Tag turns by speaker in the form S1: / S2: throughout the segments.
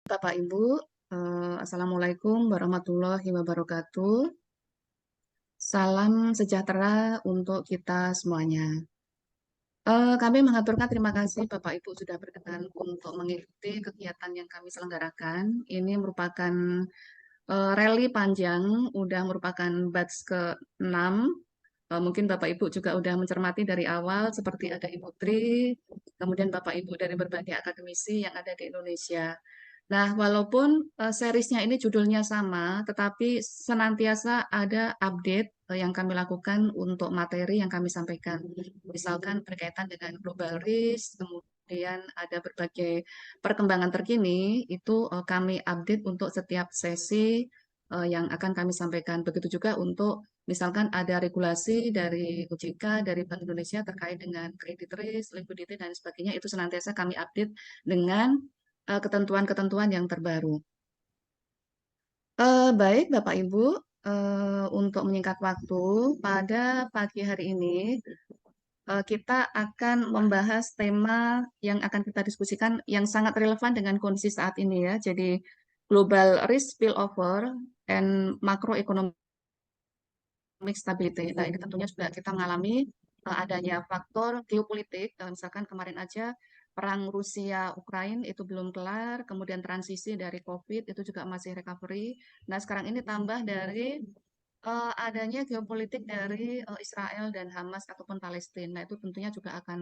S1: Bapak Ibu, Assalamualaikum warahmatullahi wabarakatuh. Salam sejahtera untuk kita semuanya. Kami mengaturkan terima kasih Bapak Ibu sudah berkenan untuk mengikuti kegiatan yang kami selenggarakan. Ini merupakan rally panjang, udah merupakan batch ke-6. Mungkin Bapak Ibu juga udah mencermati dari awal seperti ada Ibu Tri, kemudian Bapak Ibu dari berbagai akademisi yang ada di Indonesia. Nah, walaupun seriesnya ini judulnya sama, tetapi senantiasa ada update yang kami lakukan untuk materi yang kami sampaikan. Misalkan berkaitan dengan global risk, kemudian ada berbagai perkembangan terkini, itu kami update untuk setiap sesi yang akan kami sampaikan. Begitu juga untuk misalkan ada regulasi dari OJK, dari Bank Indonesia terkait dengan credit risk, liquidity, dan sebagainya, itu senantiasa kami update dengan ketentuan-ketentuan yang terbaru. Baik, Bapak Ibu, untuk menyingkat waktu, pada pagi hari ini kita akan membahas tema yang akan kita diskusikan yang sangat relevan dengan kondisi saat ini ya. Jadi global risk spillover and macroeconomic stability. Nah, ini tentunya juga kita mengalami adanya faktor geopolitik. Misalkan kemarin aja perang Rusia-Ukraina itu belum kelar, kemudian transisi dari COVID itu juga masih recovery. Nah, sekarang ini tambah dari adanya geopolitik dari Israel dan Hamas ataupun Palestina. Nah, itu tentunya juga akan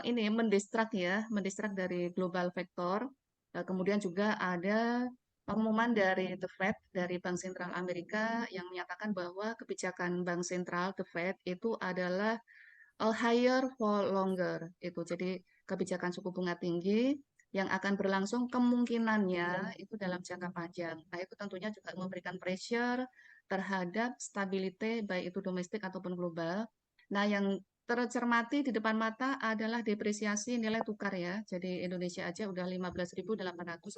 S1: ini mendistrak ya, mendistrak dari global factor. Kemudian juga ada pengumuman dari The Fed, dari Bank Sentral Amerika yang menyatakan bahwa kebijakan Bank Sentral The Fed itu adalah higher for longer. Itu jadi kebijakan suku bunga tinggi yang akan berlangsung kemungkinannya itu dalam jangka panjang. Nah, itu tentunya juga memberikan pressure terhadap stability baik itu domestik ataupun global. Nah, yang tercermati di depan mata adalah depresiasi nilai tukar ya. Jadi Indonesia aja udah 15.800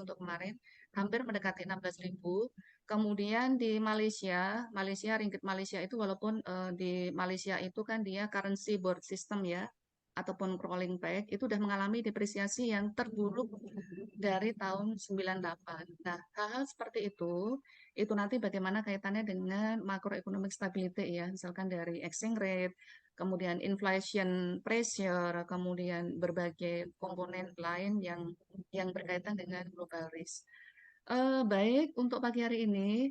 S1: untuk kemarin, hampir mendekati 16.000. Kemudian di Malaysia, ringgit Malaysia itu walaupun di Malaysia itu kan dia currency board system ya, ataupun crawling peg, itu sudah mengalami depresiasi yang terburuk dari tahun 98. Nah, hal-hal seperti itu nanti bagaimana kaitannya dengan macroeconomic stability ya, misalkan dari exchange rate, kemudian inflation pressure, kemudian berbagai komponen lain yang berkaitan dengan global risk. Baik, untuk pagi hari ini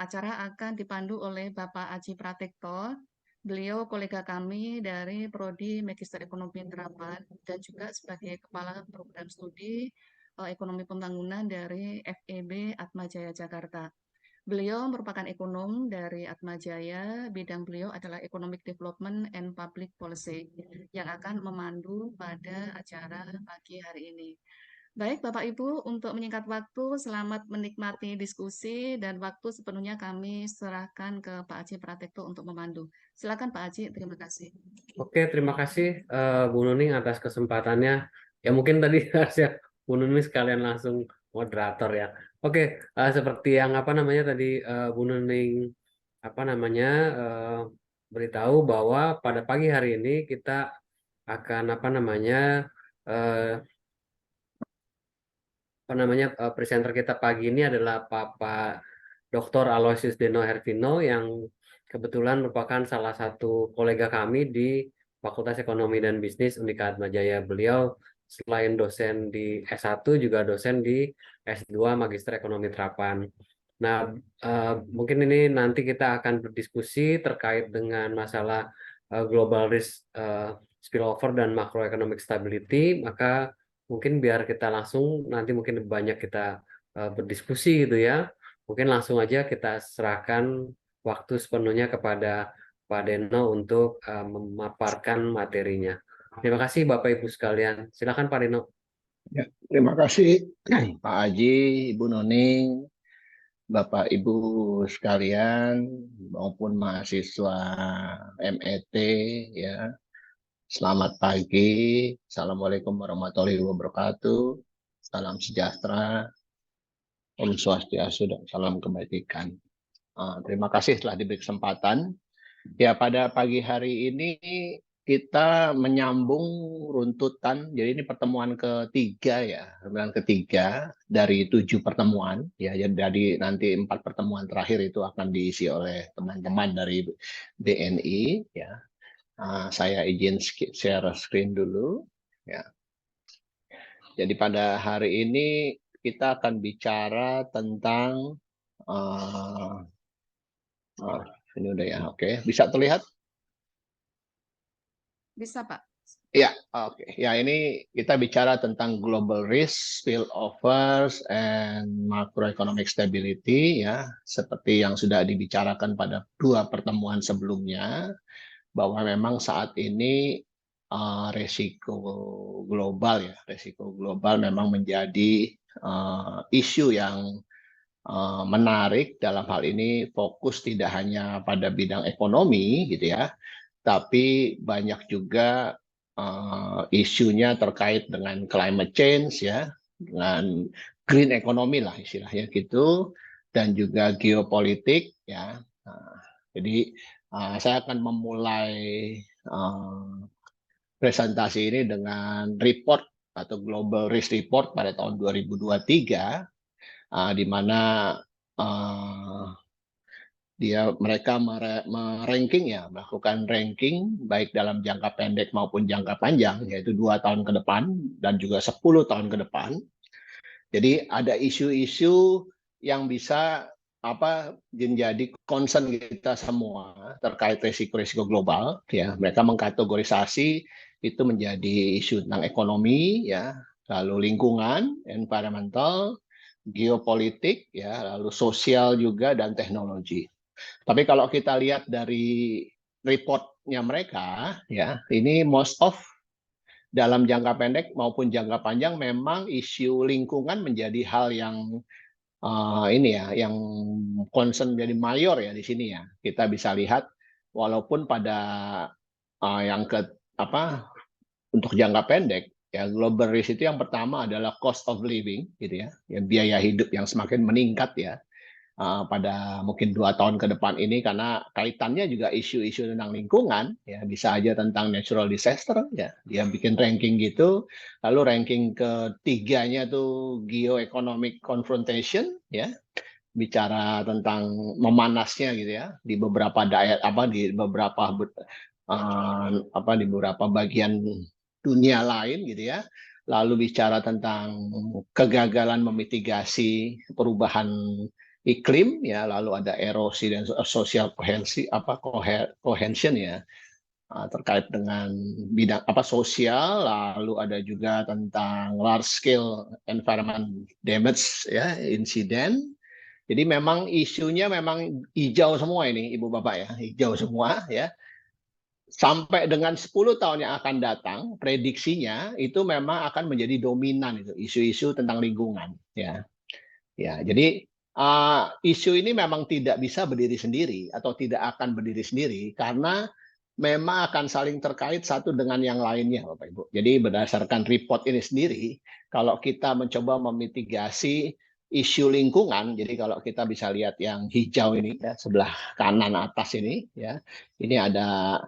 S1: acara akan dipandu oleh Bapak Aji Pratekto. Beliau kolega kami dari Prodi Magister Ekonomi Terapan dan juga sebagai Kepala Program Studi Ekonomi Pembangunan dari FEB Atmajaya Jakarta. Beliau merupakan ekonom dari Atmajaya, bidang beliau adalah Economic Development and Public Policy yang akan memandu pada acara pagi hari ini. Baik, Bapak Ibu, untuk menyingkat waktu, selamat menikmati diskusi dan waktu sepenuhnya kami serahkan ke Pak Aji Pratekto untuk memandu. Silakan Pak Aji, terima kasih.
S2: Oke, terima kasih Bu Nuning atas kesempatannya. Ya mungkin tadi harusnya Bu Nuning sekalian langsung moderator ya. Oke, seperti yang apa namanya tadi Bu Nuning apa namanya beritahu bahwa pada pagi hari ini kita akan apa namanya presenter kita pagi ini adalah Bapak Dr. Aloysius Deno Hervino yang kebetulan merupakan salah satu kolega kami di Fakultas Ekonomi dan Bisnis Unika Atmajaya. Beliau selain dosen di S1 juga dosen di S2 Magister Ekonomi Terapan. Nah, mungkin ini nanti kita akan berdiskusi terkait dengan masalah global risk spillover dan macroeconomic stability. Maka mungkin biar kita langsung nanti mungkin banyak kita berdiskusi gitu ya. Mungkin langsung aja kita serahkan waktu sepenuhnya kepada Pak Deno untuk memaparkan materinya. Terima kasih Bapak Ibu sekalian. Silakan Pak Deno.
S3: Ya, terima kasih Pak Aji, Ibu Nuning, Bapak Ibu sekalian maupun mahasiswa MET ya. Selamat pagi. Assalamualaikum warahmatullahi wabarakatuh. Salam sejahtera, Om Swastiastu, dan salam kebajikan. Terima kasih telah diberi kesempatan. Ya, pada pagi hari ini kita menyambung runtutan. Jadi ini pertemuan ketiga ya, pertemuan ketiga dari 7 pertemuan ya. Jadi nanti 4 pertemuan terakhir itu akan diisi oleh teman-teman dari BNI ya. Saya izin share screen dulu ya. Jadi pada hari ini kita akan bicara tentang ini udah ya, oke. Bisa terlihat?
S1: Bisa, Pak.
S3: Ya, oke. Ya, ini kita bicara tentang global risk, spillovers, and macroeconomic stability ya, seperti yang sudah dibicarakan pada 2 pertemuan sebelumnya, bahwa memang saat ini resiko global memang menjadi isu yang menarik. Dalam hal ini fokus tidak hanya pada bidang ekonomi gitu ya, tapi banyak juga isunya terkait dengan climate change ya, dengan green economy lah istilahnya gitu, dan juga geopolitik ya. Jadi saya akan memulai presentasi ini dengan report atau Global Risk Report pada tahun 2023, di mana mereka meranking ya, melakukan ranking baik dalam jangka pendek maupun jangka panjang, yaitu 2 tahun ke depan dan juga 10 tahun ke depan. Jadi ada isu-isu yang bisa menjadi concern kita semua terkait risiko-risiko global ya. Mereka mengkategorisasi itu menjadi isu tentang ekonomi ya, lalu lingkungan, environmental, geopolitik ya, lalu sosial juga, dan teknologi. Tapi kalau kita lihat dari reportnya mereka, ya ini most of dalam jangka pendek maupun jangka panjang memang isu lingkungan menjadi hal yang yang concern menjadi mayor ya di sini ya. Kita bisa lihat walaupun pada untuk jangka pendek ya, global risk itu yang pertama adalah cost of living gitu ya, biaya hidup yang semakin meningkat ya. Pada mungkin 2 tahun ke depan ini, karena kaitannya juga isu-isu tentang lingkungan ya, bisa aja tentang natural disaster ya, dia bikin ranking gitu. Lalu ranking ketiganya tuh geoeconomic confrontation ya, bicara tentang memanasnya gitu ya di beberapa daerah di beberapa bagian dunia lain gitu ya. Lalu bicara tentang kegagalan memitigasi perubahan iklim ya, lalu ada erosi dan social cohesion ya, terkait dengan bidang sosial, lalu ada juga tentang large scale environment damage ya, insiden. Jadi memang isunya memang hijau semua ini Ibu Bapak ya, hijau semua ya. Sampai dengan 10 tahun yang akan datang, prediksinya itu memang akan menjadi dominan itu isu-isu tentang lingkungan ya. Ya, jadi isu ini memang tidak bisa berdiri sendiri atau tidak akan berdiri sendiri karena memang akan saling terkait satu dengan yang lainnya, Bapak Ibu. Jadi berdasarkan report ini sendiri, kalau kita mencoba memitigasi isu lingkungan, jadi kalau kita bisa lihat yang hijau ini ya, sebelah kanan atas ini ya, ini ada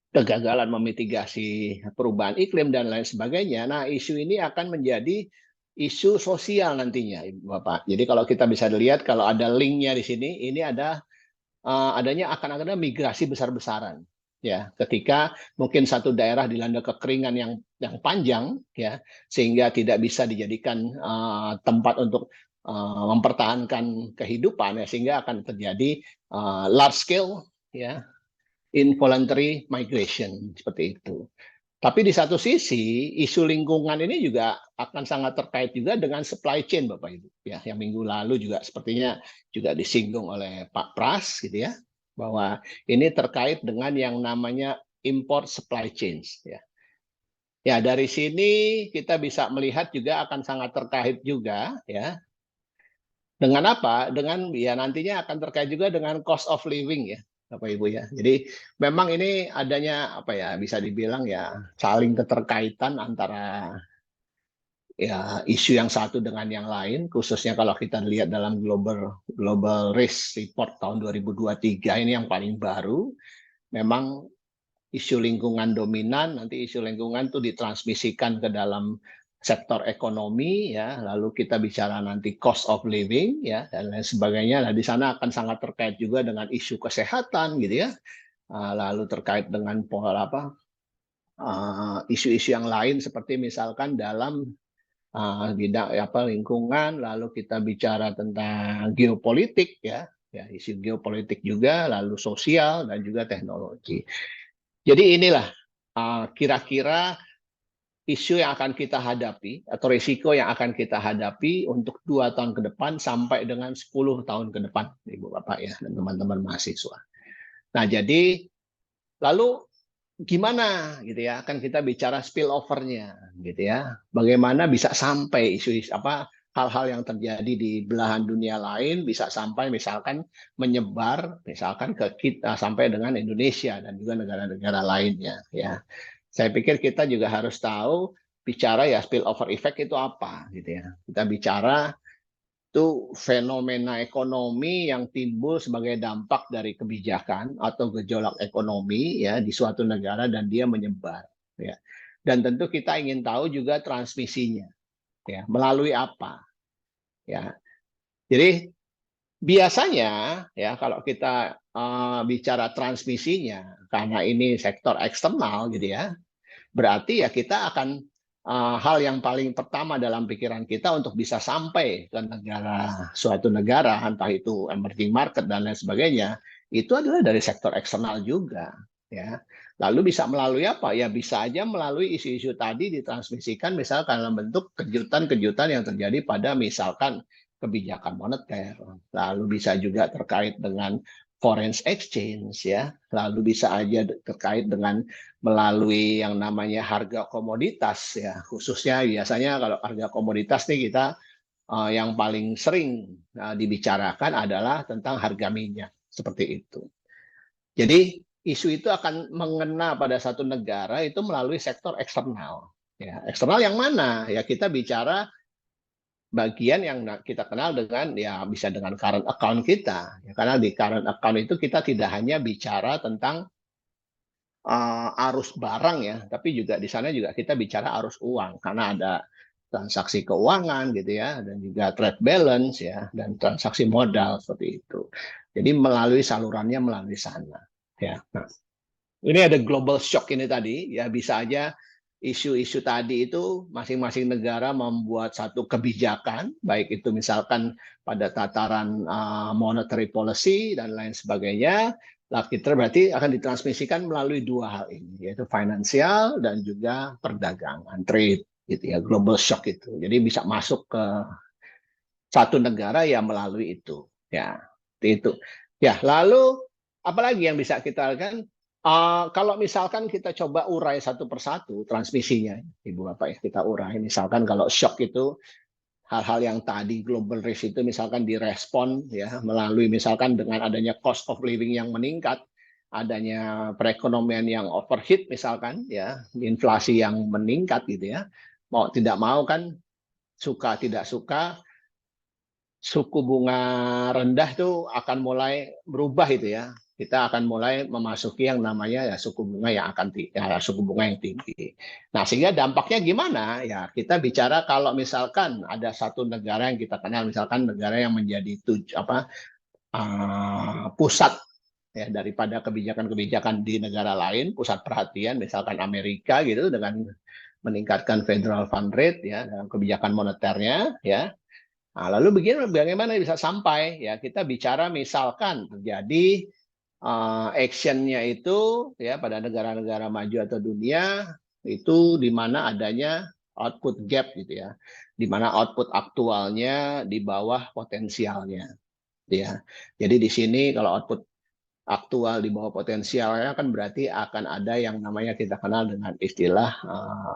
S3: kegagalan memitigasi perubahan iklim dan lain sebagainya. Nah, isu ini akan menjadi isu sosial nantinya, Ibu Bapak. Jadi kalau kita bisa lihat, kalau ada linknya di sini, ini ada akan ada migrasi besar-besaran. Ya, ketika mungkin satu daerah dilanda kekeringan yang panjang, ya, sehingga tidak bisa dijadikan tempat untuk mempertahankan kehidupan, ya, sehingga akan terjadi large scale, ya, involuntary migration seperti itu. Tapi di satu sisi, isu lingkungan ini juga akan sangat terkait juga dengan supply chain, Bapak Ibu. Ya, yang minggu lalu juga sepertinya juga disinggung oleh Pak Pras, gitu ya, bahwa ini terkait dengan yang namanya import supply chains. Ya, ya dari sini kita bisa melihat juga akan sangat terkait juga, ya. Dengan apa? Dengan ya nantinya akan terkait juga dengan cost of living ya, Bapak Ibu ya. Jadi memang ini adanya bisa dibilang ya saling keterkaitan antara ya isu yang satu dengan yang lain, khususnya kalau kita lihat dalam Global Risk Report tahun 2023 ini yang paling baru, memang isu lingkungan dominan, nanti isu lingkungan itu ditransmisikan ke dalam sektor ekonomi, ya, lalu kita bicara nanti cost of living, ya, dan lain sebagainya. Nah, di sana akan sangat terkait juga dengan isu kesehatan, gitu ya, lalu terkait dengan pola isu-isu yang lain seperti misalkan dalam bidang lingkungan, lalu kita bicara tentang geopolitik, ya, isu geopolitik juga, lalu sosial dan juga teknologi. Jadi inilah kira-kira isu yang akan kita hadapi atau risiko yang akan kita hadapi untuk 2 tahun ke depan sampai dengan 10 tahun ke depan, Ibu Bapak ya, dan teman-teman mahasiswa. Nah, jadi lalu gimana gitu ya, akan kita bicara spillover-nya gitu ya. Bagaimana bisa sampai isu-isu hal-hal yang terjadi di belahan dunia lain bisa sampai misalkan menyebar misalkan ke kita sampai dengan Indonesia dan juga negara-negara lainnya ya. Saya pikir kita juga harus tahu bicara ya spillover effect itu apa gitu ya. Kita bicara itu fenomena ekonomi yang timbul sebagai dampak dari kebijakan atau gejolak ekonomi ya di suatu negara dan dia menyebar ya. Dan tentu kita ingin tahu juga transmisinya ya, melalui apa ya. Jadi biasanya ya kalau kita bicara transmisinya karena ini sektor eksternal gitu ya, berarti ya kita akan hal yang paling pertama dalam pikiran kita untuk bisa sampai ke suatu negara, entah itu emerging market dan lain sebagainya, itu adalah dari sektor eksternal juga. Ya, lalu bisa melalui apa? Ya bisa aja melalui isu-isu tadi ditransmisikan misalkan dalam bentuk kejutan-kejutan yang terjadi pada misalkan kebijakan moneter, lalu bisa juga terkait dengan foreign exchange ya, lalu bisa aja terkait dengan melalui yang namanya harga komoditas ya, khususnya biasanya kalau harga komoditas nih kita yang paling sering dibicarakan adalah tentang harga minyak seperti itu. Jadi isu itu akan mengena pada satu negara itu melalui sektor eksternal ya. Eksternal yang mana ya, kita bicara bagian yang kita kenal dengan ya bisa dengan current account kita ya, karena di current account itu kita tidak hanya bicara tentang arus barang ya, tapi juga di sana juga kita bicara arus uang karena ada transaksi keuangan gitu ya, dan juga trade balance ya, dan transaksi modal seperti itu. Jadi melalui salurannya melalui sana ya. Nah, ini ada global shock ini tadi ya, bisa aja isu-isu tadi itu masing-masing negara membuat satu kebijakan, baik itu misalkan pada tataran monetary policy dan lain sebagainya. Lah kita berarti akan ditransmisikan melalui 2 hal ini, yaitu finansial dan juga perdagangan, trade gitu ya, global shock itu. Jadi bisa masuk ke satu negara ya melalui itu ya, itu. Ya, lalu apalagi yang bisa kita lakukan? Kalau misalkan kita coba urai satu persatu transmisinya, Ibu Bapak ya, kita urai. Misalkan kalau shock itu hal-hal yang tadi global risk itu misalkan direspon ya melalui misalkan dengan adanya cost of living yang meningkat, adanya perekonomian yang overheat misalkan ya, inflasi yang meningkat gitu ya. Mau tidak mau kan, suka tidak suka, suku bunga rendah itu akan mulai berubah itu ya. Kita akan mulai memasuki yang namanya ya suku bunga yang akan suku bunga yang tinggi. Nah, sehingga dampaknya gimana? Ya, kita bicara kalau misalkan ada satu negara yang kita kenal, misalkan negara yang menjadi pusat ya daripada kebijakan-kebijakan di negara lain, pusat perhatian misalkan Amerika gitu dengan meningkatkan federal fund rate ya dalam kebijakan moneternya ya. Nah, lalu bagaimana bisa sampai ya, kita bicara misalkan terjadi actionnya itu ya pada negara-negara maju atau dunia itu di mana adanya output gap gitu ya, di mana output aktualnya di bawah potensialnya ya. Jadi di sini kalau output aktual di bawah potensialnya kan berarti akan ada yang namanya kita kenal dengan istilah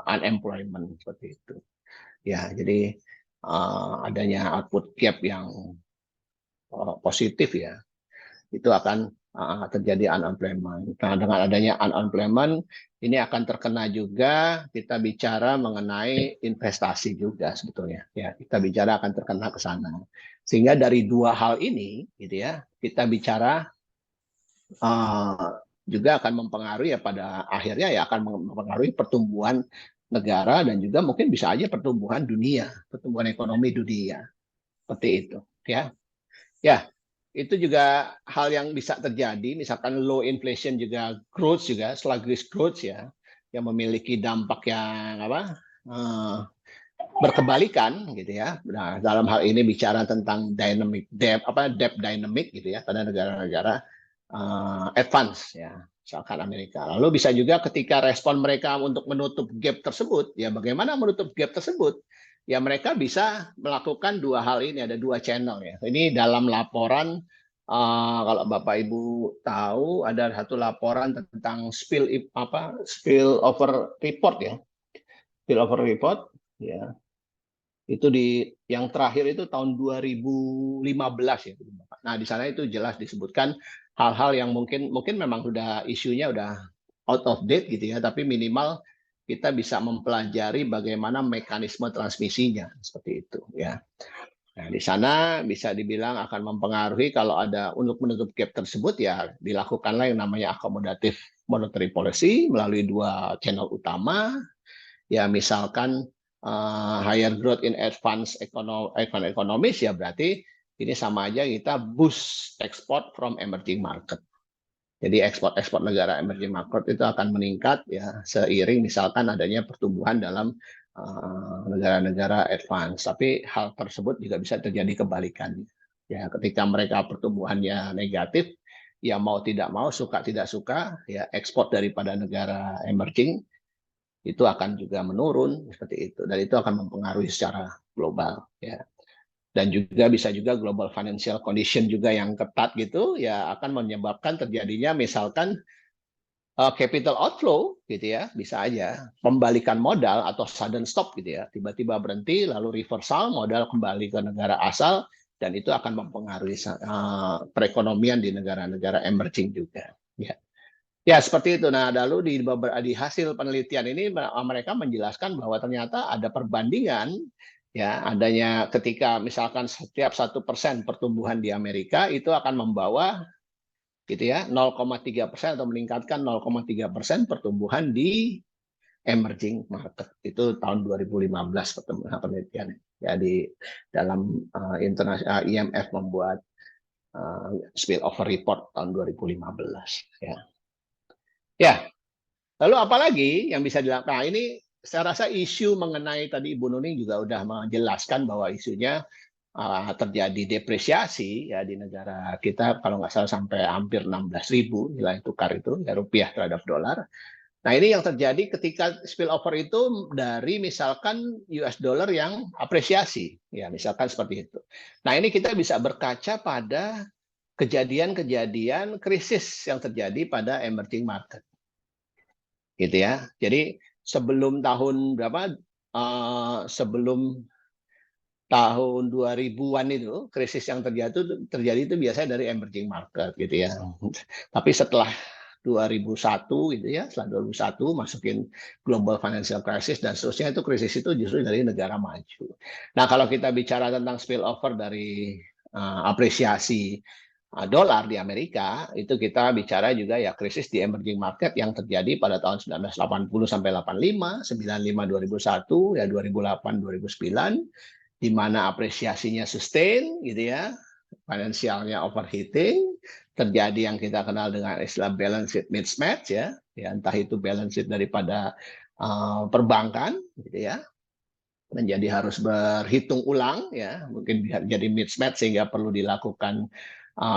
S3: unemployment seperti itu ya. Jadi adanya output gap yang positif ya, itu akan terjadi unemployment. Nah, dengan adanya unemployment, ini akan terkena juga kita bicara mengenai investasi juga sebetulnya. Ya, kita bicara akan terkena ke sana. Sehingga dari 2 hal ini, gitu ya, kita bicara juga akan mempengaruhi ya pada akhirnya ya akan mempengaruhi pertumbuhan negara dan juga mungkin bisa aja pertumbuhan dunia, pertumbuhan ekonomi dunia. Seperti itu, ya. Ya, itu juga hal yang bisa terjadi, misalkan low inflation juga growth juga, sluggish growth ya, yang memiliki dampak yang berkebalikan gitu ya. Nah, dalam hal ini bicara tentang dynamic debt debt dynamic gitu ya pada negara-negara advance ya, misalkan Amerika. Lalu bisa juga ketika respon mereka untuk menutup gap tersebut, ya bagaimana menutup gap tersebut? Ya mereka bisa melakukan dua hal ini, ada dua channel ya. Ini dalam laporan kalau Bapak Ibu tahu ada satu laporan tentang spill over report ya. Spill over report ya. Itu yang terakhir itu tahun 2015 ya. Nah, di sana itu jelas disebutkan hal-hal yang mungkin memang sudah isunya udah out of date gitu ya, tapi minimal kita bisa mempelajari bagaimana mekanisme transmisinya seperti itu ya. Nah, di sana bisa dibilang akan mempengaruhi kalau ada untuk menutup gap tersebut ya dilakukanlah yang namanya accommodative monetary policy melalui dua channel utama ya, misalkan higher growth in advanced economies ya berarti ini sama aja kita boost export from emerging market. Jadi ekspor negara emerging market itu akan meningkat ya seiring misalkan adanya pertumbuhan dalam negara-negara advance. Tapi hal tersebut juga bisa terjadi kebalikannya. Ya, ketika mereka pertumbuhannya negatif, ya mau tidak mau, suka tidak suka, ya ekspor daripada negara emerging itu akan juga menurun seperti itu. Dan itu akan mempengaruhi secara global. Ya. Dan juga bisa juga global financial condition juga yang ketat gitu ya akan menyebabkan terjadinya misalkan capital outflow gitu ya, bisa aja pembalikan modal atau sudden stop gitu ya, tiba-tiba berhenti lalu reversal modal kembali ke negara asal dan itu akan mempengaruhi perekonomian di negara-negara emerging juga ya. Ya seperti itu. Nah lalu di hasil penelitian ini mereka menjelaskan bahwa ternyata ada perbandingan ya adanya ketika misalkan setiap 1% pertumbuhan di Amerika itu akan membawa gitu ya 0,3% atau meningkatkan 0,3% pertumbuhan di emerging market itu tahun 2015 penelitian ya di dalam internasional IMF membuat spillover report tahun 2015 ya. Ya, lalu apalagi yang bisa dilakukan? Nah, ini saya rasa isu mengenai tadi Ibu Nuning juga sudah menjelaskan bahwa isunya terjadi depresiasi ya di negara kita kalau nggak salah sampai hampir 16.000 nilai tukar itu ya rupiah terhadap dolar. Nah ini yang terjadi ketika spillover itu dari misalkan US dollar yang apresiasi ya misalkan seperti itu. Nah ini kita bisa berkaca pada kejadian-kejadian krisis yang terjadi pada emerging market gitu ya. Jadi sebelum tahun berapa sebelum tahun 2000-an itu krisis yang terjadi itu biasanya dari emerging market gitu ya. Tapi setelah 2001 gitu ya, setelah 2001 masukin global financial crisis dan seterusnya itu krisis itu justru dari negara maju. Nah, kalau kita bicara tentang spillover dari apresiasi dolar di Amerika, itu kita bicara juga ya krisis di emerging market yang terjadi pada tahun 1980 sampai 85, 95 2001, ya 2008 2009 di mana apresiasinya sustain gitu ya, finansialnya overheating, terjadi yang kita kenal dengan istilah balance sheet mismatch ya, entah itu balance sheet daripada perbankan gitu ya, menjadi harus berhitung ulang ya, mungkin jadi mismatch sehingga perlu dilakukan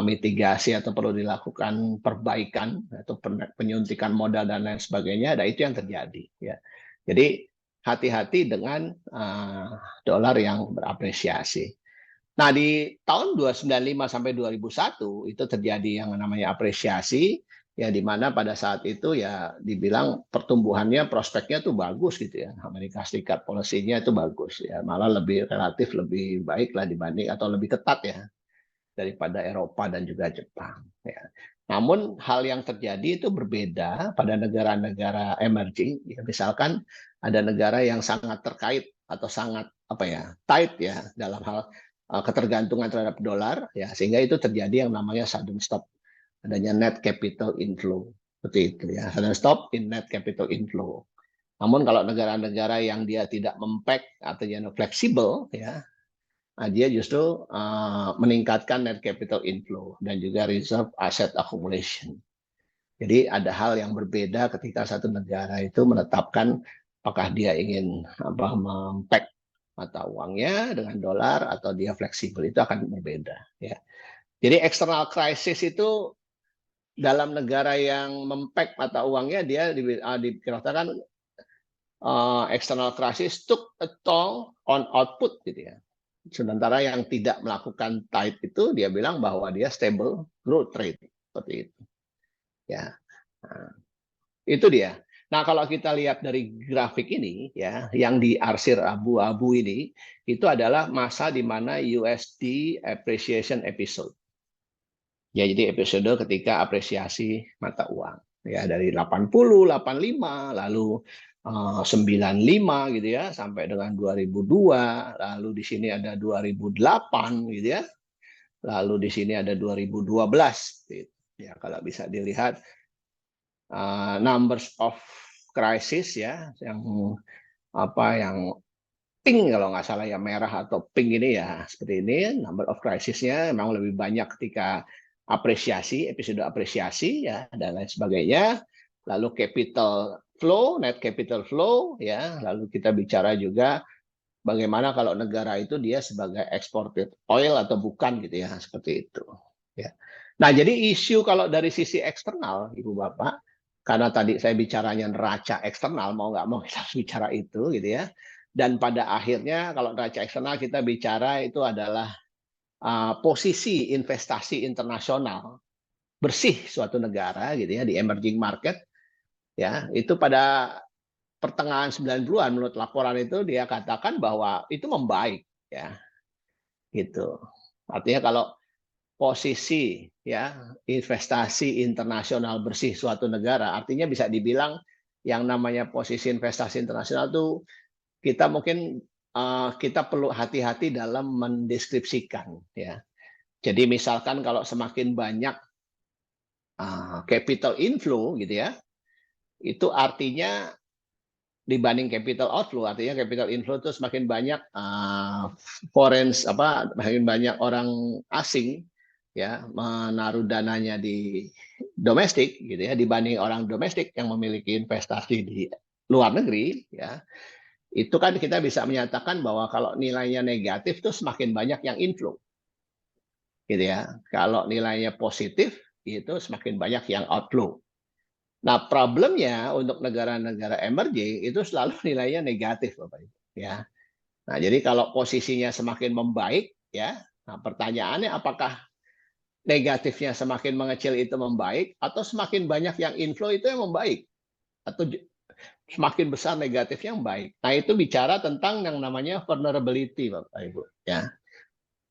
S3: mitigasi atau perlu dilakukan perbaikan atau penyuntikan modal dan lain sebagainya. Nah itu yang terjadi ya. Jadi hati-hati dengan dolar yang berapresiasi. Nah, di tahun 1995 sampai 2001 itu terjadi yang namanya apresiasi ya di mana pada saat itu ya dibilang pertumbuhannya prospeknya tuh bagus gitu ya. Amerika Serikat polisinya itu bagus ya, malah relatif lebih baik lah dibanding atau lebih ketat ya daripada Eropa dan juga Jepang ya. Namun hal yang terjadi itu berbeda pada negara-negara emerging. Ya, misalkan ada negara yang sangat terkait atau sangat tight ya dalam hal ketergantungan terhadap dolar ya sehingga itu terjadi yang namanya sudden stop, adanya net capital inflow seperti itu ya, sudden stop in net capital inflow. Namun kalau negara-negara yang dia tidak mempek atau yang fleksibel ya, dia justru meningkatkan net capital inflow dan juga reserve asset accumulation. Jadi ada hal yang berbeda ketika satu negara itu menetapkan apakah dia ingin mempek mata uangnya dengan dolar atau dia fleksibel, itu akan berbeda ya. Jadi external crisis itu dalam negara yang mempek mata uangnya dia dikatakan external crisis took a toll on output gitu ya. Sementara yang tidak melakukan tight itu dia bilang bahwa dia stable growth rate seperti itu. Ya. Nah, itu dia. Nah, kalau kita lihat dari grafik ini ya, yang diarsir abu-abu ini itu adalah masa di mana USD appreciation episode. Ya, jadi episode ketika apresiasi mata uang ya dari 80, 85, lalu 95 gitu ya sampai dengan 2002, lalu di sini ada 2008 gitu ya. Lalu di sini ada 2012 gitu. Ya, kalau bisa dilihat numbers of crisis ya yang pink kalau nggak salah ya, merah atau pink ini ya seperti ini, number of crisisnya memang lebih banyak ketika apresiasi, episode apresiasi ya dan lain sebagainya. Lalu capital flow, net capital flow ya, lalu kita bicara juga bagaimana kalau negara itu dia sebagai exported oil atau bukan gitu ya, seperti itu ya. Nah, jadi isu kalau dari sisi eksternal Ibu Bapak, karena tadi saya bicaranya neraca eksternal, mau nggak mau kita harus bicara itu gitu ya. Dan pada akhirnya kalau neraca eksternal kita bicara itu adalah posisi investasi internasional bersih suatu negara gitu ya di emerging market ya, itu pada pertengahan 90-an menurut laporan itu dia katakan bahwa itu membaik ya. Gitu. Artinya kalau posisi ya investasi internasional bersih suatu negara, artinya bisa dibilang yang namanya posisi investasi internasional itu kita mungkin kita perlu hati-hati dalam mendeskripsikan ya. Jadi misalkan kalau semakin banyak capital inflow gitu ya, itu artinya dibanding capital outflow, artinya capital inflow itu semakin banyak semakin banyak orang asing ya menaruh dananya di domestik gitu ya dibanding orang domestik yang memiliki investasi di luar negeri ya. Itu kan kita bisa menyatakan bahwa kalau nilainya negatif itu semakin banyak yang inflow. Gitu ya. Kalau nilainya positif itu semakin banyak yang outflow. Nah, problemnya untuk negara-negara emerging itu selalu nilainya negatif, Bapak Ibu. Ya. Nah, jadi kalau posisinya semakin membaik, ya. Nah, pertanyaannya apakah negatifnya semakin mengecil itu membaik atau semakin banyak yang inflow itu yang membaik atau semakin besar negatifnya yang baik. Nah, itu bicara tentang yang namanya vulnerability, Bapak Ibu. Ya.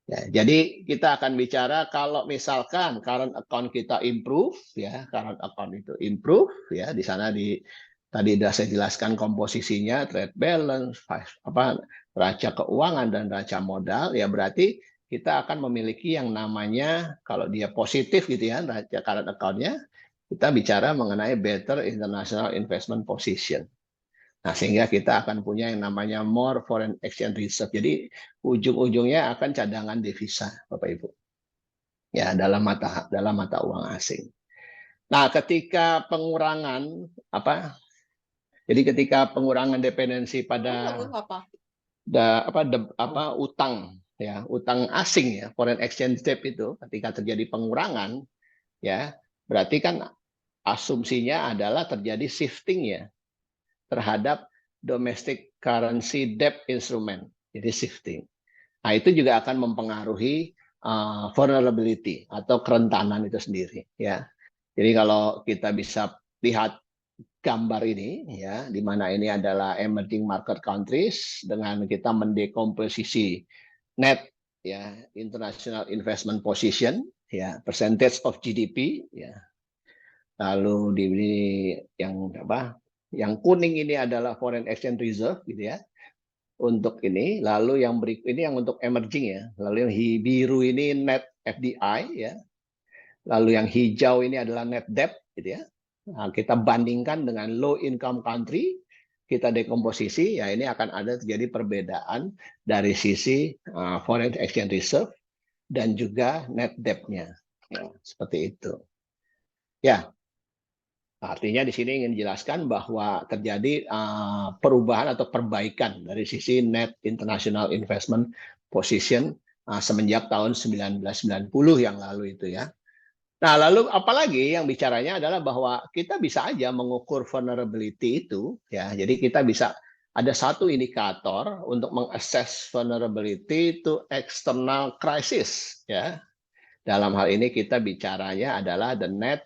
S3: Ya, jadi kita akan bicara kalau misalkan current account kita improve, ya current account itu improve, ya di sana tadi sudah saya jelaskan komposisinya, trade balance, neraca keuangan dan neraca modal, ya berarti kita akan memiliki yang namanya kalau dia positif gitu ya neraca current account-nya, kita bicara mengenai better international investment position. Nah, sehingga kita akan punya yang namanya more foreign exchange reserve. Jadi ujung-ujungnya akan cadangan devisa, Bapak Ibu. Ya, dalam mata uang asing. Nah, ketika pengurangan ketika pengurangan dependensi pada utang ya, utang asing ya, foreign exchange debt itu ketika terjadi pengurangan ya, berarti kan asumsinya adalah terjadi shifting ya terhadap domestic currency debt instrument, jadi shifting. Nah, itu juga akan mempengaruhi vulnerability atau kerentanan itu sendiri, ya. Jadi kalau kita bisa lihat gambar ini, ya, di mana ini adalah emerging market countries dengan kita mendekomposisi net, ya, international investment position, ya, percentage of GDP, ya. Lalu di yang yang kuning ini adalah foreign exchange reserve gitu ya. Untuk ini, lalu yang berikut ini yang untuk emerging ya. Lalu yang biru ini net FDI ya. Lalu yang hijau ini adalah net debt gitu ya. kita bandingkan dengan low income country, kita dekomposisi, ya ini akan ada terjadi perbedaan dari sisi foreign exchange reserve dan juga net debt-nya. Ya, seperti itu. Ya, artinya di sini ingin dijelaskan bahwa terjadi perubahan atau perbaikan dari sisi net international investment position semenjak tahun 1990 yang lalu itu ya. Nah, lalu apalagi yang bicaranya adalah bahwa kita bisa aja mengukur vulnerability itu ya. Jadi kita bisa ada satu indikator untuk mengassess vulnerability to external crisis ya. Dalam hal ini kita bicaranya adalah the net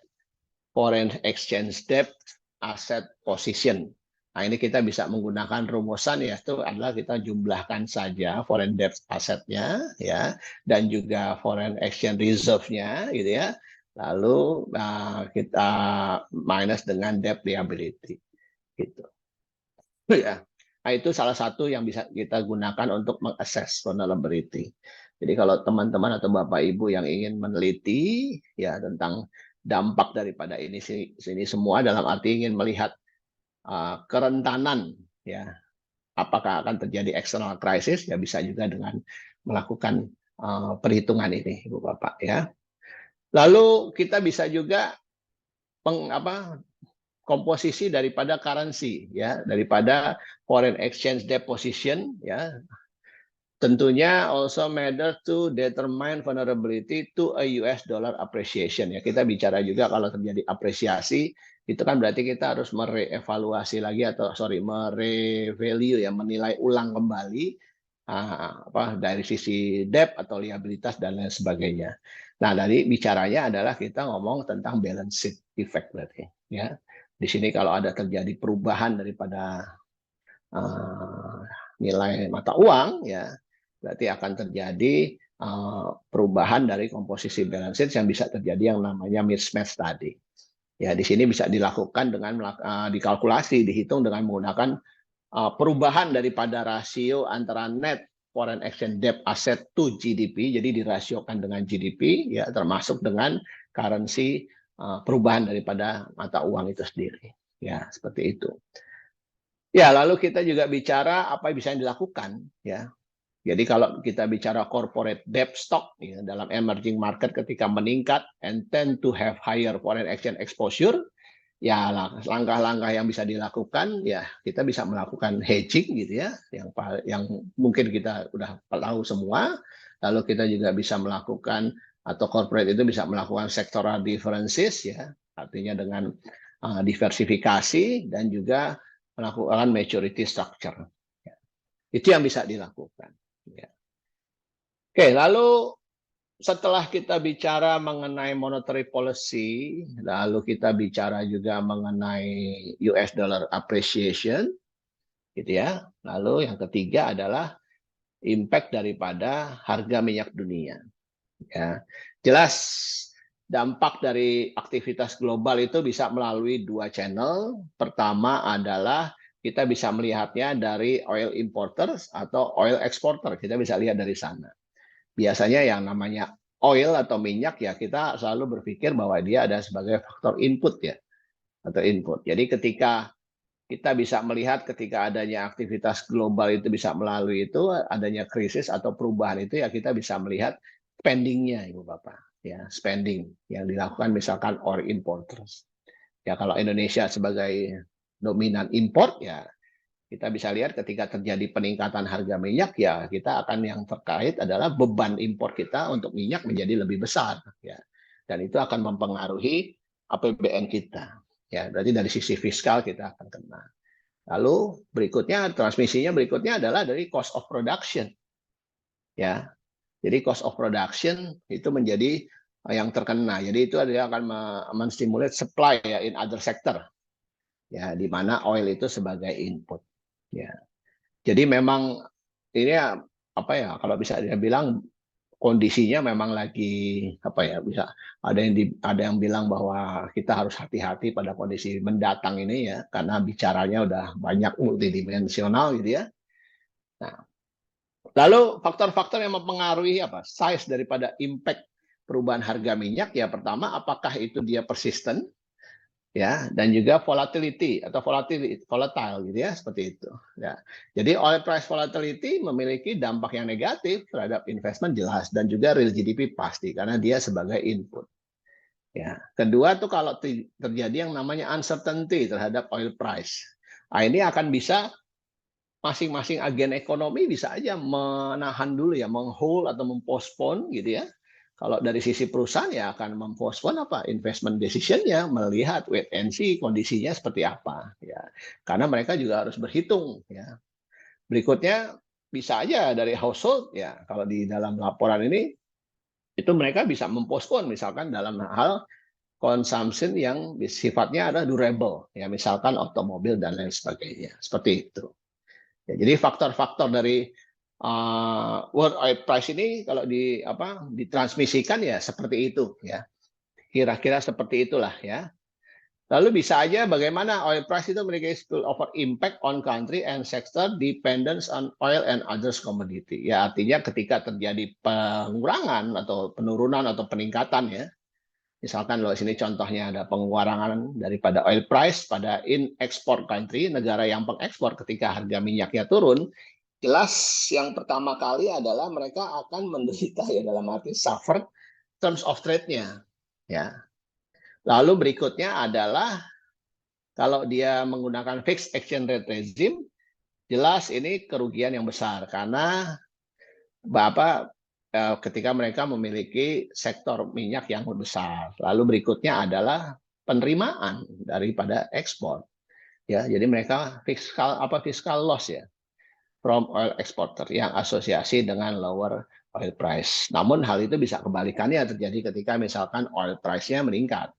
S3: foreign exchange debt asset position. Nah, ini kita bisa menggunakan rumusan yaitu adalah kita jumlahkan saja foreign debt asetnya ya dan juga foreign exchange reserve-nya gitu ya. Lalu kita minus dengan debt liability gitu. Ya. Nah, itu salah satu yang bisa kita gunakan untuk mengakses vulnerability. Jadi kalau teman-teman atau Bapak Ibu yang ingin meneliti ya tentang dampak daripada ini semua dalam arti ingin melihat kerentanan ya apakah akan terjadi external crisis ya bisa juga dengan melakukan perhitungan ini Ibu Bapak ya. Lalu kita bisa juga komposisi daripada currency ya daripada foreign exchange deposition ya. Tentunya also matter to determine vulnerability to a US dollar appreciation ya. Kita bicara juga kalau terjadi apresiasi itu kan berarti kita harus merevaluasi lagi atau merevalue ya menilai ulang kembali dari sisi debt atau liabilitas dan lain sebagainya. Nah, dari bicaranya adalah kita ngomong tentang balance sheet effect berarti ya. Di sini kalau ada terjadi perubahan daripada nilai mata uang ya berarti akan terjadi perubahan dari komposisi balance sheet yang bisa terjadi yang namanya mismatch tadi. Ya, di sini bisa dilakukan dengan dikalkulasi, dihitung dengan menggunakan perubahan daripada rasio antara net foreign exchange debt asset to GDP, jadi dirasiokan dengan GDP, ya termasuk dengan currency perubahan daripada mata uang itu sendiri. Ya, seperti itu. Ya, lalu kita juga bicara apa yang bisa dilakukan, ya. Jadi kalau kita bicara corporate debt stock ya, dalam emerging market ketika meningkat and tend to have higher foreign exchange exposure, ya langkah-langkah yang bisa dilakukan ya kita bisa melakukan hedging gitu ya, yang mungkin kita udah tahu semua. Lalu kita juga bisa melakukan atau corporate itu bisa melakukan sectoral differences ya, artinya dengan diversifikasi dan juga melakukan maturity structure. Itu yang bisa dilakukan. Ya. Oke, lalu setelah kita bicara mengenai monetary policy, lalu kita bicara juga mengenai US dollar appreciation, gitu ya. Lalu yang ketiga adalah impact daripada harga minyak dunia. Ya, jelas dampak dari aktivitas global itu bisa melalui dua channel. Pertama adalah kita bisa melihatnya dari oil importers atau oil exporter. Kita bisa lihat dari sana. Biasanya yang namanya oil atau minyak ya kita selalu berpikir bahwa dia ada sebagai faktor input ya atau input. Jadi ketika kita bisa melihat ketika adanya aktivitas global itu bisa melalui itu adanya krisis atau perubahan itu ya kita bisa melihat spendingnya Ibu Bapak ya spending yang dilakukan misalkan oil importers. Ya kalau Indonesia sebagai dominan import ya kita bisa lihat ketika terjadi peningkatan harga minyak ya kita akan yang terkait adalah beban impor kita untuk minyak menjadi lebih besar ya dan itu akan mempengaruhi APBN kita ya berarti dari sisi fiskal kita akan kena. Lalu berikutnya transmisinya berikutnya adalah dari cost of production ya jadi cost of production itu menjadi yang terkena jadi itu adalah akan menstimulat supply ya in other sector ya di mana oil itu sebagai input. Ya, jadi memang ini apa ya kalau bisa dia bilang kondisinya memang lagi apa ya bisa ada yang bilang bahwa kita harus hati-hati pada kondisi mendatang ini ya karena bicaranya udah banyak multidimensional gitu ya. Nah, lalu faktor-faktor yang mempengaruhi apa size daripada impact perubahan harga minyak ya pertama apakah itu dia persisten ya, dan juga volatility atau volatile gitu ya, seperti itu. Ya. Jadi oil price volatility memiliki dampak yang negatif terhadap investment jelas, dan juga real GDP pasti karena dia sebagai input. Ya. Kedua tuh kalau terjadi yang namanya uncertainty terhadap oil price. Nah, ini akan bisa masing-masing agen ekonomi bisa aja menahan dulu ya, menghold atau mempostpone gitu ya. Kalau dari sisi perusahaan ya akan mempostpone apa investment decision-nya, melihat wait and see kondisinya seperti apa ya. Karena mereka juga harus berhitung ya. Berikutnya bisa aja dari household ya, kalau di dalam laporan ini itu mereka bisa mempostpone misalkan dalam hal consumption yang sifatnya adalah durable ya, misalkan otomobil dan lain sebagainya. Seperti itu. Ya, jadi faktor-faktor dari world oil price ini kalau ditransmisikan ya seperti itu ya. Kira-kira seperti itulah ya. Lalu bisa aja bagaimana oil price itu memiliki spillover impact on country and sector dependence on oil and others commodity. Ya artinya ketika terjadi pengurangan atau penurunan atau peningkatan ya. Misalkan loh sini contohnya ada pengurangan daripada oil price pada in export country, negara yang pengekspor ketika harga minyaknya turun, jelas yang pertama kali adalah mereka akan menderita ya dalam arti suffer terms of trade-nya. Ya. Lalu berikutnya adalah kalau dia menggunakan fixed exchange rate regime, jelas ini kerugian yang besar karena ketika mereka memiliki sektor minyak yang besar. Lalu berikutnya adalah penerimaan daripada ekspor. Ya, jadi mereka fiscal loss ya from oil exporter yang asosiasi dengan lower oil price. Namun hal itu bisa kebalikannya terjadi ketika misalkan oil price-nya meningkat.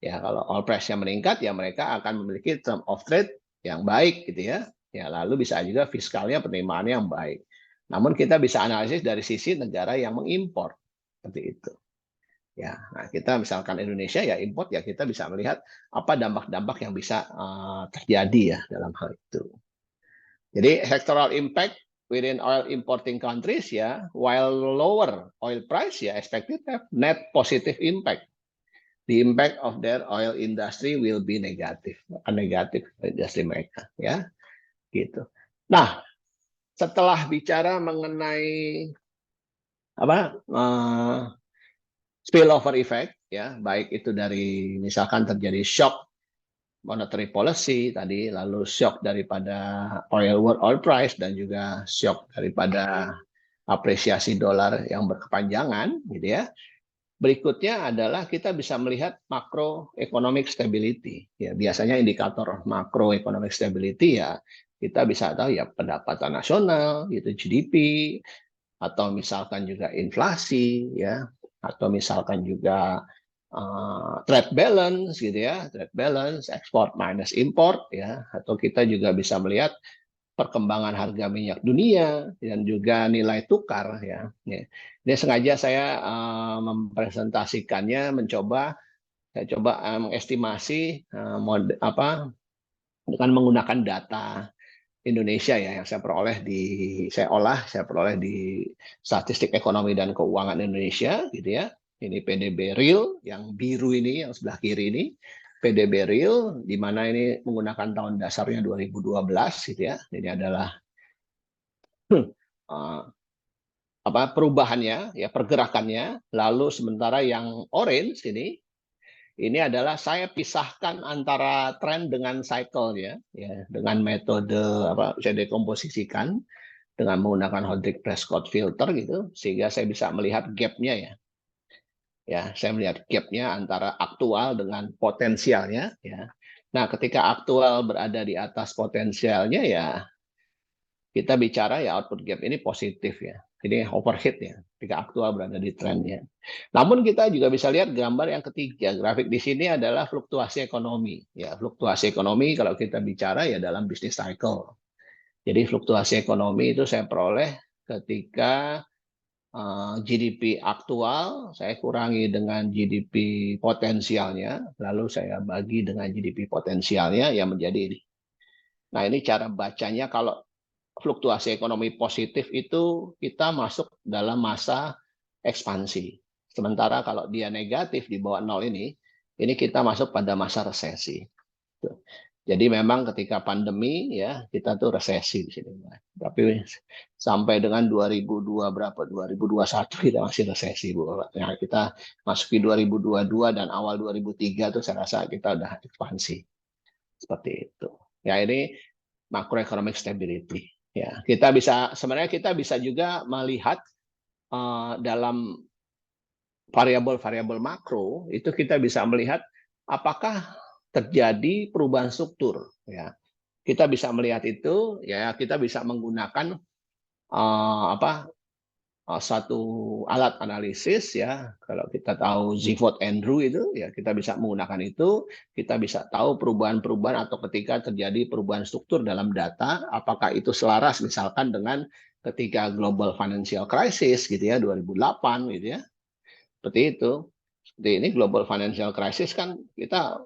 S3: Ya, kalau oil price-nya meningkat ya mereka akan memiliki term of trade yang baik gitu ya. Ya, lalu bisa juga fiskalnya penerimaannya yang baik. Namun kita bisa analisis dari sisi negara yang mengimpor seperti itu. Ya, nah kita misalkan Indonesia ya import ya kita bisa melihat apa dampak-dampak yang bisa terjadi ya dalam hal itu. Jadi sectoral impact within oil importing countries ya, while lower oil price ya expected have net positive impact. The impact of their oil industry will be negative industri mereka ya, gitu. Nah, setelah bicara mengenai spillover effect ya, baik itu dari misalkan terjadi shock monetary policy tadi, lalu shock daripada world oil price dan juga shock daripada apresiasi dolar yang berkepanjangan gitu ya. Berikutnya adalah kita bisa melihat macroeconomic stability. Ya, biasanya indikator macroeconomic stability ya kita bisa tahu ya pendapatan nasional, gitu GDP, atau misalkan juga inflasi ya, atau misalkan juga trade balance gitu ya, trade balance export minus import ya, atau kita juga bisa melihat perkembangan harga minyak dunia dan juga nilai tukar ya. Ini sengaja saya mempresentasikannya, saya coba mengestimasi dengan menggunakan data Indonesia ya yang saya peroleh di Statistik Ekonomi dan Keuangan Indonesia gitu ya. Ini PDB real yang biru ini yang sebelah kiri ini. PDB real di mana ini menggunakan tahun dasarnya 2012 gitu ya. Ini adalah perubahannya ya, pergerakannya. Lalu sementara yang orange ini adalah saya pisahkan antara tren dengan cycle-nya ya, dengan metode saya dekomposisikan dengan menggunakan Hodrick-Prescott filter gitu, sehingga saya bisa melihat gap-nya ya. Ya, saya melihat gap-nya antara aktual dengan potensialnya ya. Nah, ketika aktual berada di atas potensialnya ya kita bicara ya output gap ini positif ya. Ini overheat ya, ketika aktual berada di trennya. Namun kita juga bisa lihat gambar yang ketiga, grafik di sini adalah fluktuasi ekonomi. Ya, fluktuasi ekonomi kalau kita bicara ya dalam bisnis cycle. Jadi fluktuasi ekonomi itu saya peroleh ketika GDP aktual saya kurangi dengan GDP potensialnya, lalu saya bagi dengan GDP potensialnya yang menjadi ini. Nah, ini cara bacanya kalau fluktuasi ekonomi positif itu kita masuk dalam masa ekspansi. Sementara kalau dia negatif di bawah nol ini, ini kita masuk pada masa resesi. Tuh. Jadi memang ketika pandemi ya kita tuh resesi di sini. Tapi sampai dengan 2002 berapa 2021 kita masih resesi Bu. Ya, kita masuki 2022 dan awal 2003 tuh saya rasa kita udah ekspansi. Seperti itu. Ya ini macroeconomic stability. Ya, sebenarnya kita bisa juga melihat dalam variabel-variabel makro itu kita bisa melihat apakah terjadi perubahan struktur. Ya, kita bisa melihat itu. Ya, kita bisa menggunakan satu alat analisis ya. Kalau kita tahu Zivot Andrew itu ya kita bisa menggunakan itu, kita bisa tahu perubahan-perubahan atau ketika terjadi perubahan struktur dalam data, apakah itu selaras misalkan dengan ketika global financial crisis gitu ya 2008 gitu ya. Seperti itu. Seperti ini global financial crisis kan kita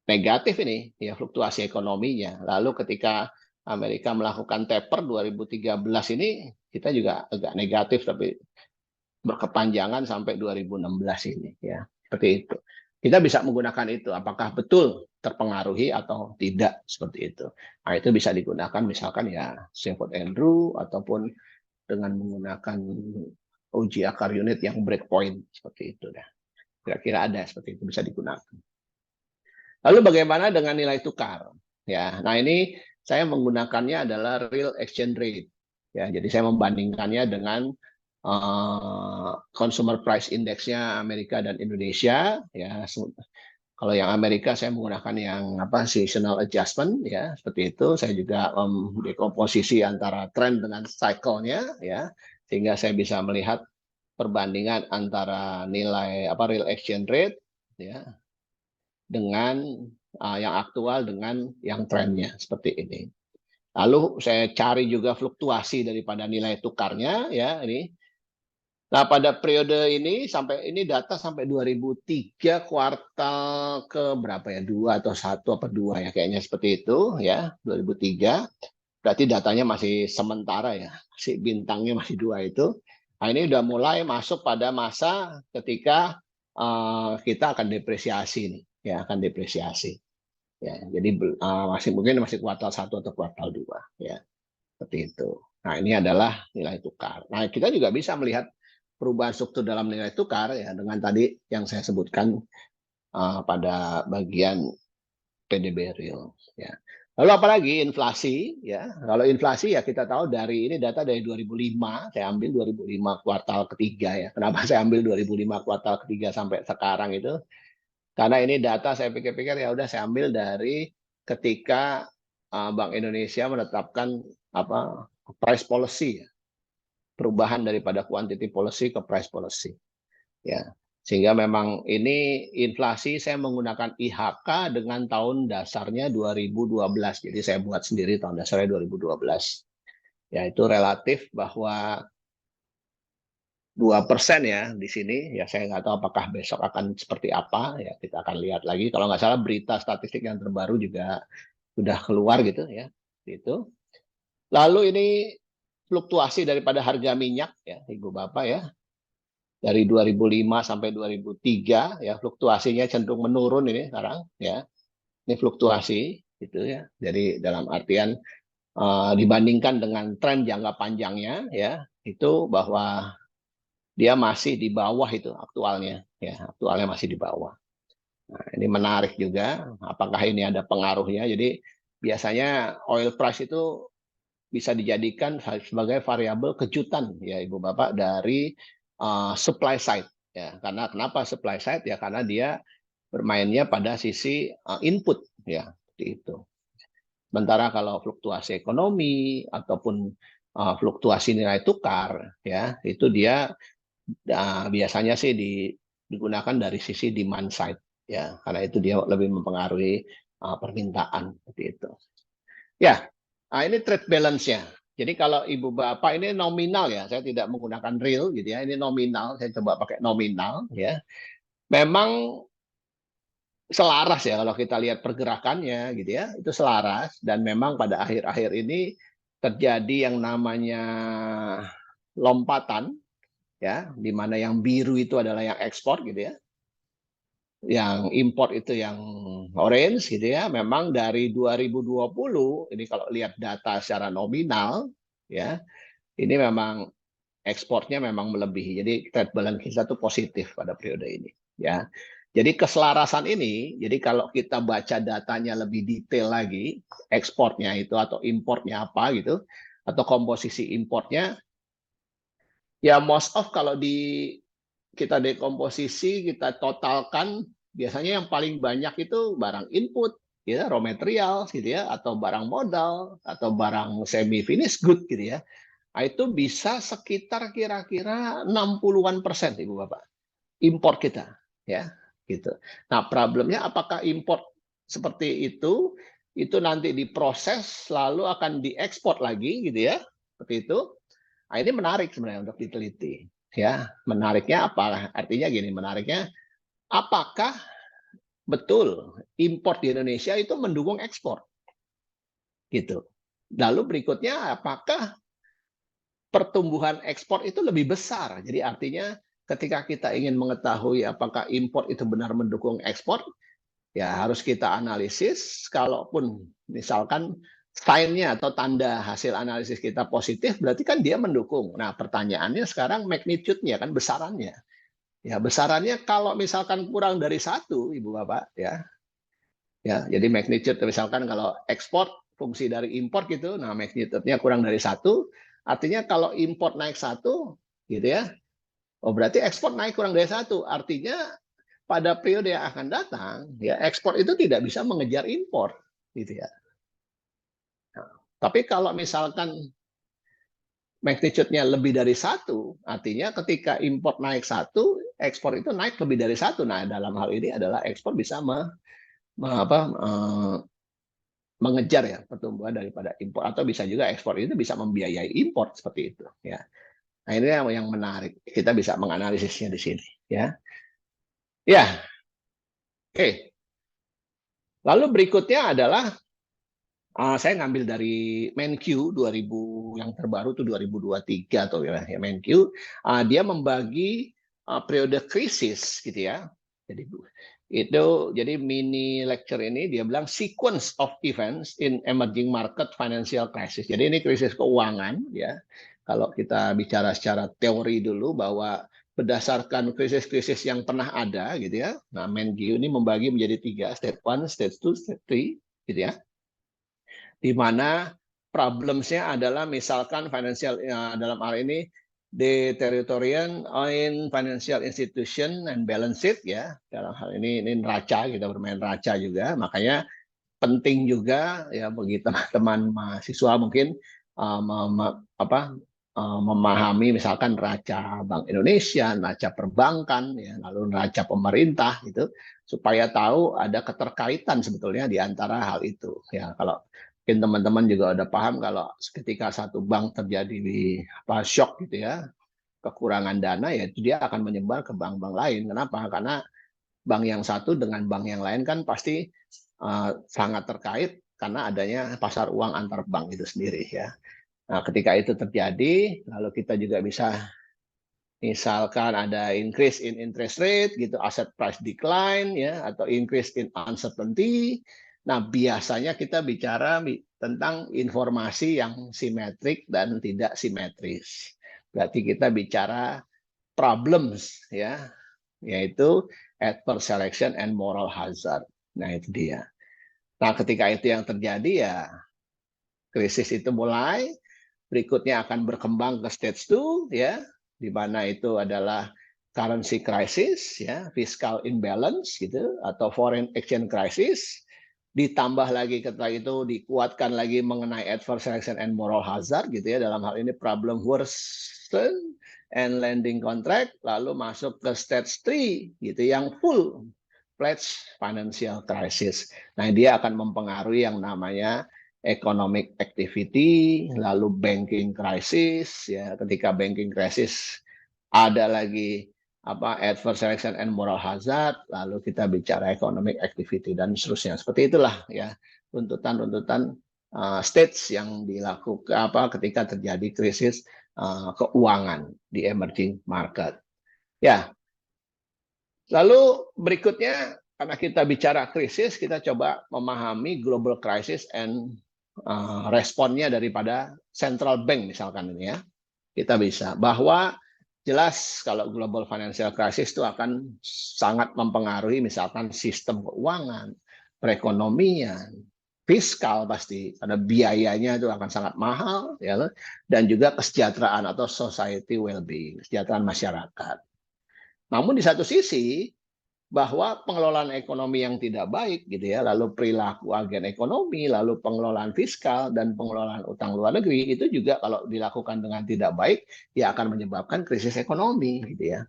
S3: negatif ini ya fluktuasi ekonominya. Lalu ketika Amerika melakukan taper 2013 ini kita juga agak negatif tapi berkepanjangan sampai 2016 ini ya. Seperti itu. Kita bisa menggunakan itu apakah betul terpengaruhi atau tidak seperti itu. Nah, itu bisa digunakan misalkan ya Zivot Andrew ataupun dengan menggunakan uji akar unit yang breakpoint seperti itu dah. Kira-kira ada seperti itu bisa digunakan. Lalu bagaimana dengan nilai tukar? Ya, nah ini saya menggunakannya adalah real exchange rate. Ya, jadi saya membandingkannya dengan consumer price index-nya Amerika dan Indonesia. Ya, kalau yang Amerika saya menggunakan yang seasonal adjustment ya seperti itu. Saya juga dekomposisi antara trend dengan cycle-nya ya sehingga saya bisa melihat perbandingan antara nilai real exchange rate ya dengan yang aktual dengan yang trennya seperti ini. Lalu saya cari juga fluktuasi daripada nilai tukarnya ya ini. Nah, pada periode ini sampai ini data sampai 2003 kuartal ke berapa ya? 2 atau 1 apa 2 ya kayaknya seperti itu ya, 2003. Berarti datanya masih sementara ya. Masih bintangnya masih 2 itu. Nah, ini udah mulai masuk pada masa ketika kita akan depresiasi nih, ya, akan depresiasi. Ya, jadi mungkin masih kuartal 1 atau kuartal 2 ya. Seperti itu. Nah, ini adalah nilai tukar. Nah, kita juga bisa melihat perubahan struktur dalam nilai tukar ya dengan tadi yang saya sebutkan pada bagian PDB real ya. Lalu apalagi inflasi ya. Kalau inflasi ya kita tahu dari ini data dari 2005, saya ambil 2005 kuartal ketiga ya. Kenapa saya ambil 2005 kuartal ketiga sampai sekarang itu? Karena ini data saya pikir-pikir ya udah saya ambil dari ketika Bank Indonesia menetapkan price policy ya. Perubahan daripada quantity policy ke price policy. Ya. Sehingga memang ini inflasi saya menggunakan IHK dengan tahun dasarnya 2012. Jadi saya buat sendiri tahun dasarnya 2012. Ya, itu relatif bahwa 2% ya di sini. Ya saya nggak tahu apakah besok akan seperti apa. Ya kita akan lihat lagi. Kalau nggak salah berita statistik yang terbaru juga sudah keluar gitu ya. Itu. Lalu ini fluktuasi daripada harga minyak ya Ibu Bapak ya. Dari 2005 sampai 2003 ya fluktuasinya cenderung menurun ini sekarang ya. Ini fluktuasi gitu ya. Jadi dalam artian dibandingkan dengan tren jangka panjangnya ya itu bahwa dia masih di bawah itu aktualnya ya, aktualnya masih di bawah. Nah, ini menarik juga apakah ini ada pengaruhnya. Jadi biasanya oil price itu bisa dijadikan sebagai variabel kejutan ya Ibu Bapak dari supply side ya. Karena kenapa supply side ya karena dia bermainnya pada sisi input ya seperti itu. Sementara kalau fluktuasi ekonomi ataupun fluktuasi nilai tukar ya itu dia biasanya sih digunakan dari sisi demand side ya karena itu dia lebih mempengaruhi permintaan seperti itu. Ya, nah ini trade balance-nya. Jadi kalau Ibu Bapak ini nominal ya, saya tidak menggunakan real gitu ya. Ini nominal, saya coba pakai nominal ya. Memang selaras ya kalau kita lihat pergerakannya gitu ya, itu selaras dan memang pada akhir-akhir ini terjadi yang namanya lompatan ya, di mana yang biru itu adalah yang ekspor gitu ya. yang import itu yang orange gitu ya, memang dari 2020 ini kalau lihat data secara nominal ya, ini memang ekspornya memang melebihi. Jadi trade balance kita tuh positif pada periode ini ya. Jadi keselarasan ini, jadi kalau kita baca datanya lebih detail lagi, ekspornya itu atau importnya apa gitu, atau komposisi importnya, ya most of kalau kita dekomposisi, kita totalkan, biasanya yang paling banyak itu barang input, ya, raw material gitu ya, atau barang modal, atau barang semi finished good gitu ya. Nah, itu bisa sekitar kira-kira 60-an% Ibu Bapak import kita ya gitu. Nah, problemnya apakah import seperti itu nanti diproses lalu akan diekspor lagi gitu ya. Seperti itu. Nah, ini menarik sebenarnya untuk diteliti ya. Menariknya apa? Artinya gini, menariknya apakah betul import di Indonesia itu mendukung ekspor gitu. Lalu berikutnya apakah pertumbuhan ekspor itu lebih besar. Jadi artinya ketika kita ingin mengetahui apakah impor itu benar mendukung ekspor, ya harus kita analisis. Kalaupun misalkan sign-nya atau tanda hasil analisis kita positif, berarti kan dia mendukung. Nah, pertanyaannya sekarang magnitude-nya kan besarannya. Ya, besarannya kalau misalkan kurang dari 1, Ibu Bapak, ya. Ya, jadi magnitude misalkan kalau ekspor fungsi dari impor gitu, nah magnitude-nya kurang dari 1, artinya kalau impor naik 1, gitu ya, oh berarti ekspor naik kurang dari 1, artinya pada periode yang akan datang, ya ekspor itu tidak bisa mengejar impor, gitu ya. Nah, tapi kalau misalkan magnitude-nya lebih dari 1, artinya ketika impor naik 1, ekspor itu naik lebih dari 1. Nah, dalam hal ini adalah ekspor bisa mengejar ya pertumbuhan daripada impor, atau bisa juga ekspor itu bisa membiayai impor seperti itu ya. Nah, ini yang menarik, kita bisa menganalisisnya di sini ya. Ya, oke. Lalu berikutnya adalah saya ngambil dari MenQ 2000 yang terbaru tuh 2023 atau ya MenQ, dia membagi periode krisis gitu ya. Jadi mini lecture ini dia bilang sequence of events in emerging market financial crisis. Jadi ini krisis keuangan ya. Kalau kita bicara secara teori dulu bahwa berdasarkan krisis-krisis yang pernah ada gitu ya. Nah, MenQ ini membagi menjadi 3, stage 1, stage 2, stage 3 gitu ya. Di mana problemsnya adalah misalkan financial dalam hal ini deterioration in financial institution and balance sheet ya, dalam hal ini neraca, kita bermain neraca juga, makanya penting juga ya bagi teman-teman mahasiswa mungkin memahami misalkan neraca Bank Indonesia, neraca perbankan, ya, lalu neraca pemerintah gitu, supaya tahu ada keterkaitan sebetulnya di antara hal itu. Ya, kalau mungkin teman-teman juga udah paham kalau ketika satu bank terjadi shock gitu ya, kekurangan dana, ya itu dia akan menyebar ke bank-bank lain. Kenapa? Karena bank yang satu dengan bank yang lain kan pasti sangat terkait karena adanya pasar uang antar bank itu sendiri ya. Nah, ketika itu terjadi, lalu kita juga bisa misalkan ada increase in interest rate gitu, asset price decline ya, atau increase in uncertainty. Nah, biasanya kita bicara tentang informasi yang simetrik dan tidak simetris. Berarti kita bicara problems ya, yaitu adverse selection and moral hazard. Nah, itu dia. Nah, ketika itu yang terjadi ya krisis itu mulai, berikutnya akan berkembang ke stage 2 ya, di mana itu adalah currency crisis ya, fiscal imbalance gitu, atau foreign exchange crisis. Ditambah lagi ketika itu dikuatkan lagi mengenai adverse selection and moral hazard gitu ya, dalam hal ini problem worsen and lending contract, lalu masuk ke stage 3 gitu yang full pledge financial crisis. Nah, dia akan mempengaruhi yang namanya economic activity, lalu banking crisis ya, ketika banking crisis ada lagi adverse selection and moral hazard, lalu kita bicara economic activity dan seterusnya. Seperti itulah ya tuntutan-tuntutan stage yang dilakukan ketika terjadi krisis keuangan di emerging market. Ya. Lalu berikutnya, karena kita bicara krisis, kita coba memahami global crisis and responnya daripada central bank misalkan ini ya. Kita bisa bahwa jelas kalau global financial crisis itu akan sangat mempengaruhi misalkan sistem keuangan, perekonomian, fiskal pasti, karena biayanya itu akan sangat mahal ya, dan juga kesejahteraan atau society well-being, kesejahteraan masyarakat. Namun di satu sisi bahwa pengelolaan ekonomi yang tidak baik gitu ya, lalu perilaku agen ekonomi, lalu pengelolaan fiskal dan pengelolaan utang luar negeri itu juga kalau dilakukan dengan tidak baik ya akan menyebabkan krisis ekonomi gitu ya.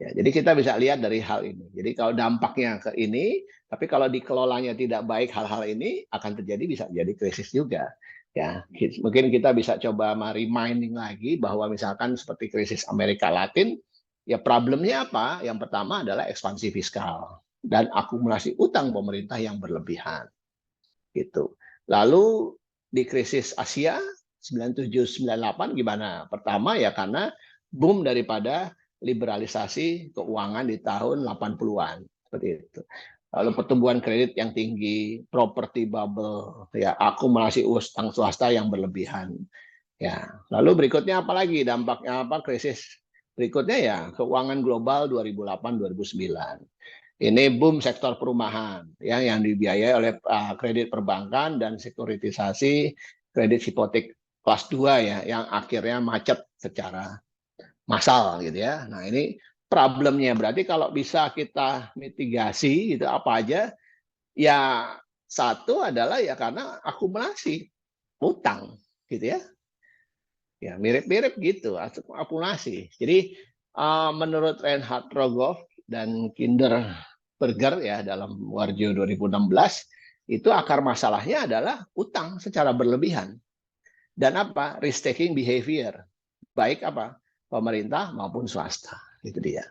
S3: Ya, jadi kita bisa lihat dari hal ini. Jadi kalau dampaknya ke ini, tapi kalau dikelolanya tidak baik hal-hal ini akan terjadi, bisa jadi krisis juga. Ya, mungkin kita bisa coba reminding lagi bahwa misalkan seperti krisis Amerika Latin, ya problemnya apa? Yang pertama adalah ekspansi fiskal dan akumulasi utang pemerintah yang berlebihan. Gitu. Lalu di krisis Asia 97-98 gimana? Pertama ya karena boom daripada liberalisasi keuangan di tahun 80-an seperti itu. Lalu pertumbuhan kredit yang tinggi, property bubble, ya akumulasi utang swasta yang berlebihan. Ya, lalu berikutnya apa lagi? Dampaknya apa? Krisis berikutnya ya keuangan global 2008-2009. Ini boom sektor perumahan ya yang dibiayai oleh kredit perbankan dan sekuritisasi kredit hipotek kelas 2 ya yang akhirnya macet secara massal gitu ya. Nah, ini problemnya berarti kalau bisa kita mitigasi itu apa aja? Ya satu adalah ya karena akumulasi utang gitu ya. Ya, mirip-mirip gitu, akumulasi. Jadi menurut Reinhard Rogoff dan Kinderberger ya dalam Warjo 2016 itu akar masalahnya adalah utang secara berlebihan dan apa risk taking behavior baik apa pemerintah maupun swasta itu dia.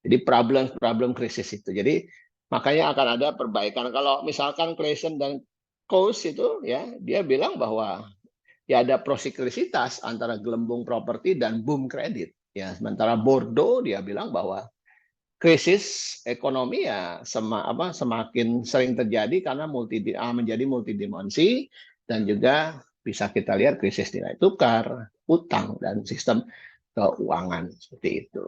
S3: Jadi problem krisis itu. Jadi makanya akan ada perbaikan. Kalau misalkan Clayson dan Coase itu ya dia bilang bahwa ya ada prosiklisitas antara gelembung properti dan boom kredit. Ya, sementara Bordeaux dia bilang bahwa krisis ekonomi ya semakin sering terjadi karena menjadi multidimensi dan juga bisa kita lihat krisis nilai tukar, utang dan sistem keuangan seperti itu.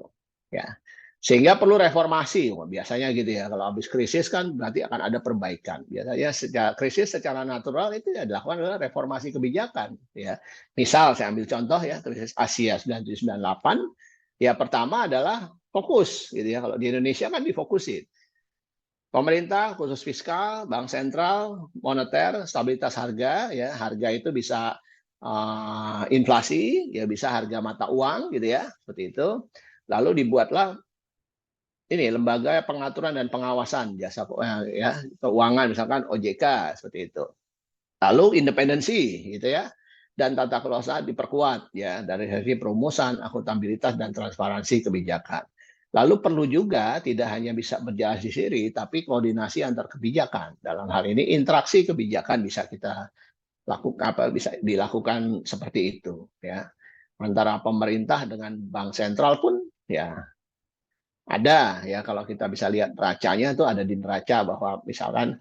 S3: Ya. Sehingga perlu reformasi, biasanya gitu ya. Kalau habis krisis kan berarti akan ada perbaikan. Biasanya sejak krisis secara natural itu ya dilakukan adalah reformasi kebijakan. Ya, misal saya ambil contoh ya krisis Asia 97-98, ya pertama adalah fokus, gitu ya. Kalau di Indonesia kan difokusin. Pemerintah khusus fiskal, bank sentral, moneter, stabilitas harga, ya harga itu bisa inflasi, ya bisa harga mata uang, gitu ya, seperti itu. Lalu dibuatlah ini lembaga pengaturan dan pengawasan jasa ya keuangan misalkan OJK seperti itu. Lalu independensi gitu ya dan tata kelola diperkuat ya dari sisi perumusan, akuntabilitas dan transparansi kebijakan. Lalu perlu juga tidak hanya bisa berjalan sendiri tapi koordinasi antar kebijakan. Dalam hal ini interaksi kebijakan bisa kita lakukan bisa dilakukan seperti itu ya. Antara pemerintah dengan bank sentral pun ya ada ya kalau kita bisa lihat neracanya itu ada di neraca bahwa misalkan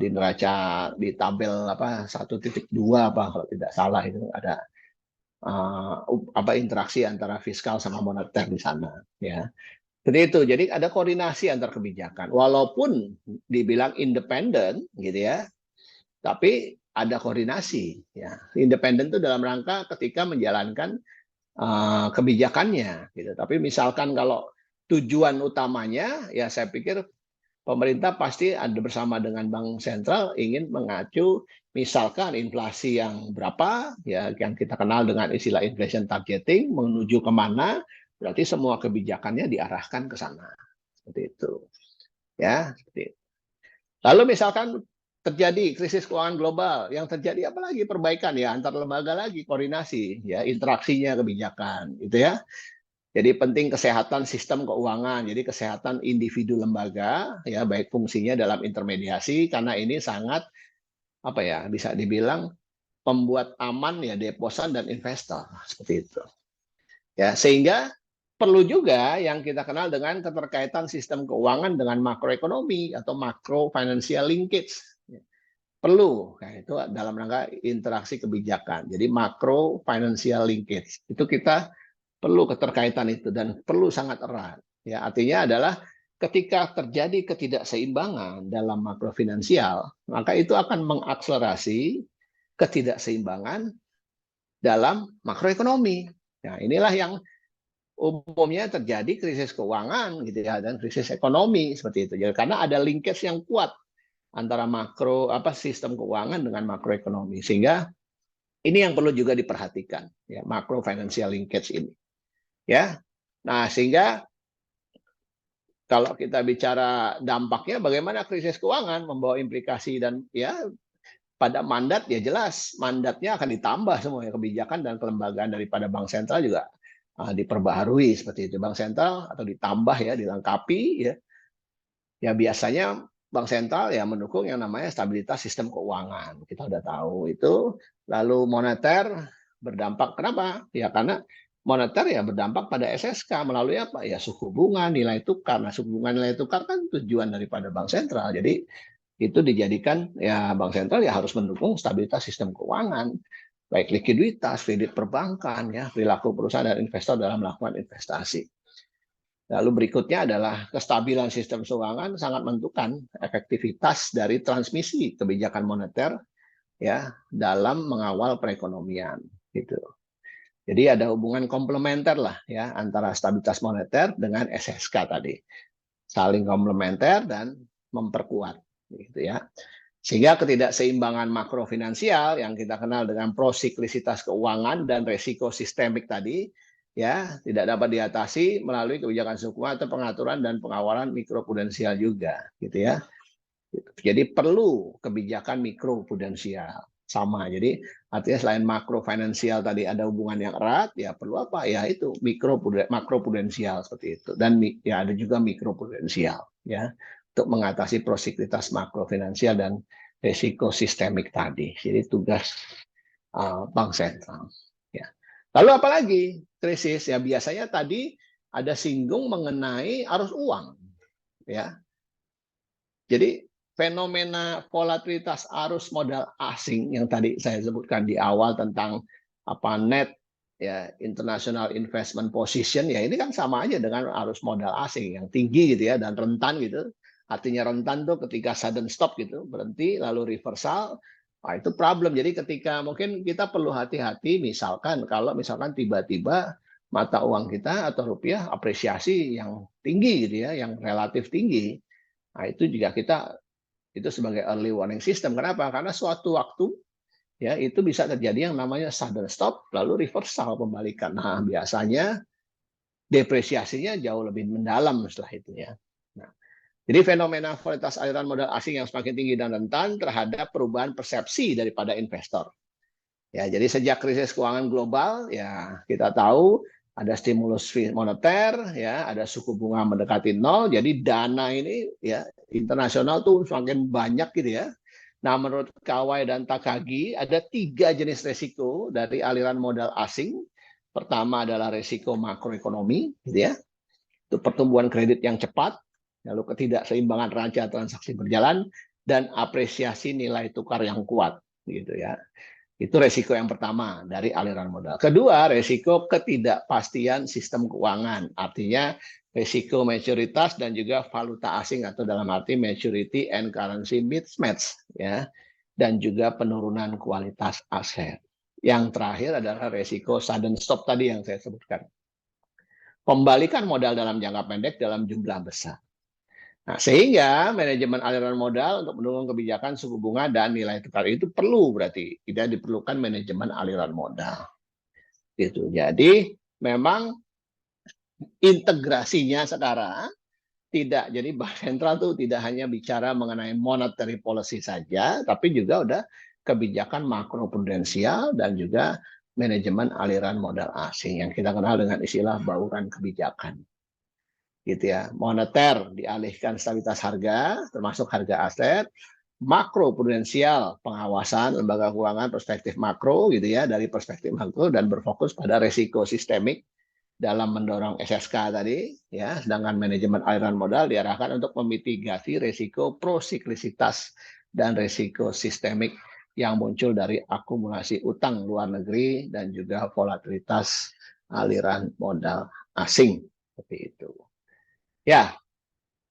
S3: di neraca di tabel 1.2 apa kalau tidak salah itu ada interaksi antara fiskal sama moneter di sana ya. Jadi itu jadi ada koordinasi antar kebijakan walaupun dibilang independen gitu ya. Tapi ada koordinasi ya. Independen itu dalam rangka ketika menjalankan kebijakannya gitu. Tapi misalkan kalau tujuan utamanya ya saya pikir pemerintah pasti ada bersama dengan bank sentral ingin mengacu misalkan inflasi yang berapa ya yang kita kenal dengan istilah inflation targeting menuju kemana berarti semua kebijakannya diarahkan ke sana seperti itu ya seperti itu. Lalu misalkan terjadi krisis keuangan global yang terjadi apalagi perbaikan ya antar lembaga lagi koordinasi ya interaksinya kebijakan itu ya. Jadi penting kesehatan sistem keuangan, jadi kesehatan individu lembaga, ya baik fungsinya dalam intermediasi, karena ini sangat bisa dibilang membuat aman ya deposan dan investor seperti itu. Ya sehingga perlu juga yang kita kenal dengan keterkaitan sistem keuangan dengan makroekonomi atau macro financial linkage. Perlu, nah, itu dalam rangka interaksi kebijakan. Jadi macro financial linkage itu kita perlu keterkaitan itu dan perlu sangat erat. Ya, artinya adalah ketika terjadi ketidakseimbangan dalam makrofinansial, maka itu akan mengakselerasi ketidakseimbangan dalam makroekonomi. Nah, inilah yang umumnya terjadi krisis keuangan gitu ya dan krisis ekonomi seperti itu. Jadi karena ada linkage yang kuat antara sistem keuangan dengan makroekonomi, sehingga ini yang perlu juga diperhatikan ya, makro financial linkage ini. Ya. Nah, sehingga kalau kita bicara dampaknya bagaimana krisis keuangan membawa implikasi dan ya pada mandat ya jelas mandatnya akan ditambah semua ya, kebijakan dan kelembagaan daripada bank sentral juga diperbaharui seperti itu. Bank sentral atau ditambah ya, dilengkapi ya. Ya biasanya bank sentral ya mendukung yang namanya stabilitas sistem keuangan. Kita udah tahu itu. Lalu moneter berdampak kenapa? Ya karena moneter ya berdampak pada SSK melalui apa? Ya suku bunga, nilai tukar. Nah, suku bunga nilai tukar kan tujuan daripada bank sentral. Jadi itu dijadikan ya bank sentral ya harus mendukung stabilitas sistem keuangan, baik likuiditas, kredit perbankan, ya perilaku perusahaan dan investor dalam melakukan investasi. Lalu berikutnya adalah kestabilan sistem keuangan sangat menentukan efektivitas dari transmisi kebijakan moneter ya dalam mengawal perekonomian gitu. Jadi ada hubungan komplementer lah ya antara stabilitas moneter dengan SSK tadi, saling komplementer dan memperkuat gitu ya. Sehingga ketidakseimbangan makrofinansial yang kita kenal dengan prosiklisitas keuangan dan resiko sistemik tadi ya tidak dapat diatasi melalui kebijakan suku bunga atau pengaturan dan pengawalan mikroprudensial juga gitu ya. Jadi perlu kebijakan mikroprudensial sama. Jadi artinya selain makrofinansial tadi ada hubungan yang erat ya perlu apa ya itu makroprudensial seperti itu dan ya ada juga mikroprudensial ya untuk mengatasi prosiklitas makrofinansial dan risiko sistemik tadi. Jadi tugas bank sentral. Ya. Lalu apalagi krisis ya biasanya tadi ada singgung mengenai arus uang. Ya. Jadi fenomena volatilitas arus modal asing yang tadi saya sebutkan di awal tentang net ya international investment position ya ini kan sama aja dengan arus modal asing yang tinggi gitu ya dan rentan gitu. Artinya rentan tuh ketika sudden stop gitu, berhenti lalu reversal, nah itu problem. Jadi ketika mungkin kita perlu hati-hati misalkan kalau misalkan tiba-tiba mata uang kita atau rupiah apresiasi yang tinggi gitu ya, yang relatif tinggi. Nah, itu juga kita itu sebagai early warning system. Kenapa? Karena suatu waktu ya itu bisa terjadi yang namanya sudden stop lalu reversal pembalikan. Nah, biasanya depresiasinya jauh lebih mendalam setelah itu ya. Nah, jadi fenomena volatilitas aliran modal asing yang semakin tinggi dan rentan terhadap perubahan persepsi daripada investor. Ya, jadi sejak krisis keuangan global ya kita tahu ada stimulus moneter ya, ada suku bunga mendekati nol. Jadi dana ini ya internasional tuh semakin banyak gitu ya. Nah, menurut Kawai dan Takagi ada 3 jenis resiko dari aliran modal asing. Pertama adalah resiko makroekonomi gitu ya. Itu pertumbuhan kredit yang cepat, lalu ketidakseimbangan raca transaksi berjalan dan apresiasi nilai tukar yang kuat gitu ya. Itu resiko yang pertama dari aliran modal. Kedua, resiko ketidakpastian sistem keuangan. Artinya resiko mayoritas dan juga valuta asing atau dalam arti maturity and currency mismatch ya. Dan juga penurunan kualitas aset. Yang terakhir adalah resiko sudden stop tadi yang saya sebutkan. Pembalikan modal dalam jangka pendek dalam jumlah besar. Nah, sehingga manajemen aliran modal untuk mendukung kebijakan suku bunga dan nilai tukar itu perlu berarti tidak diperlukan manajemen aliran modal. Gitu. Jadi memang integrasinya sekarang tidak jadi bank sentral tuh tidak hanya bicara mengenai monetary policy saja, tapi juga udah kebijakan makroprudensial dan juga manajemen aliran modal asing yang kita kenal dengan istilah bauran kebijakan. Gitu ya, moneter dialihkan stabilitas harga termasuk harga aset, makroprudensial pengawasan lembaga keuangan perspektif makro gitu ya dari perspektif makro dan berfokus pada resiko sistemik dalam mendorong SSK tadi, ya, sedangkan manajemen aliran modal diarahkan untuk memitigasi risiko prosiklisitas dan risiko sistemik yang muncul dari akumulasi utang luar negeri dan juga volatilitas aliran modal asing seperti itu. Ya,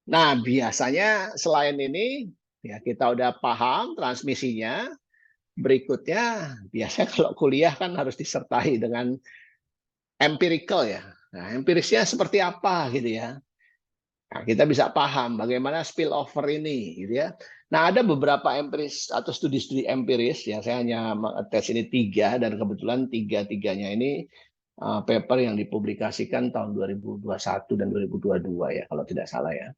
S3: nah biasanya selain ini ya kita udah paham transmisinya. Berikutnya biasanya kalau kuliah kan harus disertai dengan empirical ya. Nah, empirisnya seperti apa gitu ya. Nah, kita bisa paham bagaimana spillover ini gitu ya. Nah, ada beberapa empiris atau studi-studi empiris ya. Saya hanya mengetes ini 3 dan kebetulan 3-3-nya ini paper yang dipublikasikan tahun 2021 dan 2022 ya kalau tidak salah ya.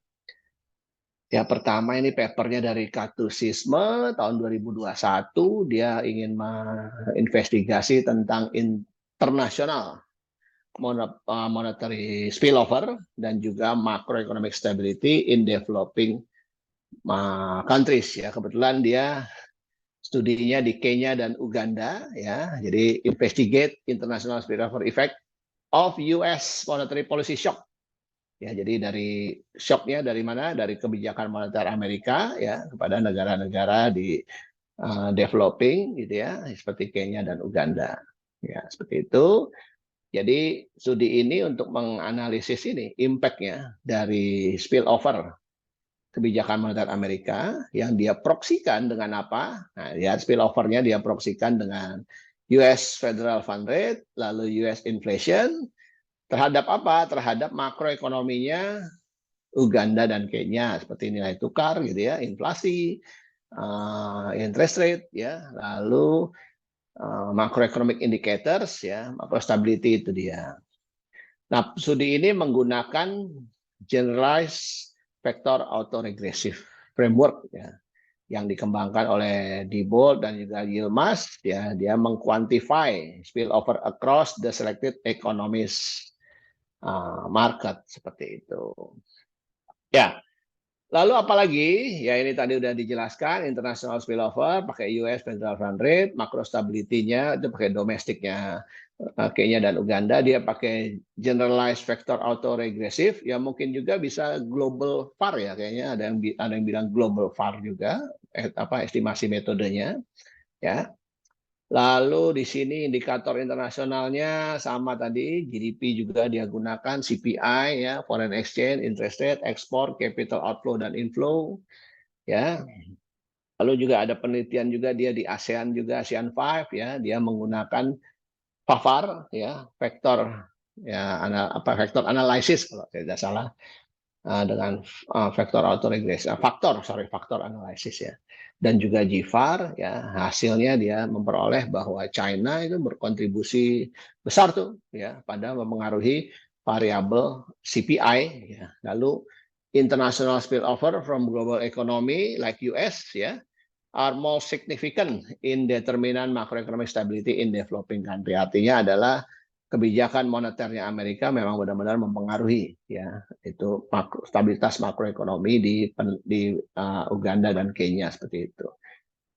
S3: Ya, pertama ini papernya dari Katusisme tahun 2021, dia ingin menginvestigasi tentang internasional monetary spillover dan juga macroeconomic stability in developing countries ya. Kebetulan dia studinya di Kenya dan Uganda ya. Jadi investigate international spillover effect of US monetary policy shock. Ya, jadi dari shocknya dari mana? Dari kebijakan moneter Amerika ya kepada negara-negara di developing gitu ya, seperti Kenya dan Uganda. Ya, seperti itu. Jadi studi ini untuk menganalisis ini impact-nya dari spillover kebijakan moneter Amerika yang dia proksikan dengan apa? Nah, ya spillover-nya dia proksikan dengan US Federal Fund Rate, lalu US inflation, terhadap apa? Terhadap makroekonominya Uganda dan Kenya seperti nilai tukar gitu ya, inflasi, interest rate ya, lalu macroeconomic indicators ya, macro stability itu dia. Nah, studi ini menggunakan generalized vector autoregressive framework ya, yang dikembangkan oleh Diebold dan juga Yilmaz ya, dia mengquantify spillover across the selected economies market seperti itu. Ya, lalu apalagi? Ya ini tadi udah dijelaskan international spillover pakai US Federal Fund Rate, macro stability-nya itu pakai domestiknya Kenya dan Uganda, dia pakai generalized vector autoregressive, ya mungkin juga bisa global VAR ya kayaknya ada yang bilang global VAR juga estimasi metodenya ya. Lalu di sini indikator internasionalnya sama tadi, GDP juga dia gunakan, CPI ya, foreign exchange, interest rate, ekspor, capital outflow dan inflow ya. Lalu juga ada penelitian juga dia di ASEAN juga, ASEAN 5 ya, dia menggunakan VAR ya, vektor ya vektor analisis kalau tidak salah dengan vektor autoregresi, faktor analisis ya. Dan juga GVAR ya, hasilnya dia memperoleh bahwa China itu berkontribusi besar tuh ya pada mempengaruhi variabel CPI ya. Lalu international spillover from global economy like US ya are most significant in determinant macroeconomic stability in developing country. Artinya adalah kebijakan moneternya Amerika memang benar-benar mempengaruhi ya itu stabilitas makroekonomi di Uganda dan Kenya seperti itu.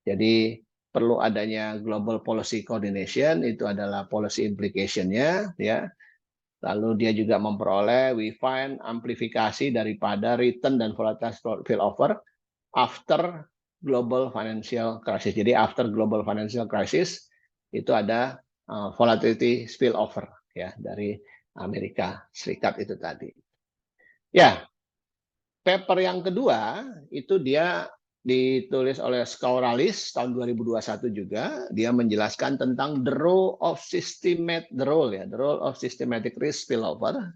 S3: Jadi perlu adanya global policy coordination, itu adalah policy implication-nya ya. Lalu dia juga memperoleh we find amplifikasi daripada return dan volatile spillover after global financial crisis. Jadi after global financial crisis itu ada volatility spillover ya dari Amerika Serikat itu tadi. Ya, paper yang kedua itu dia ditulis oleh Skouralis tahun 2021 juga. Dia menjelaskan tentang the role of systematic risk spillover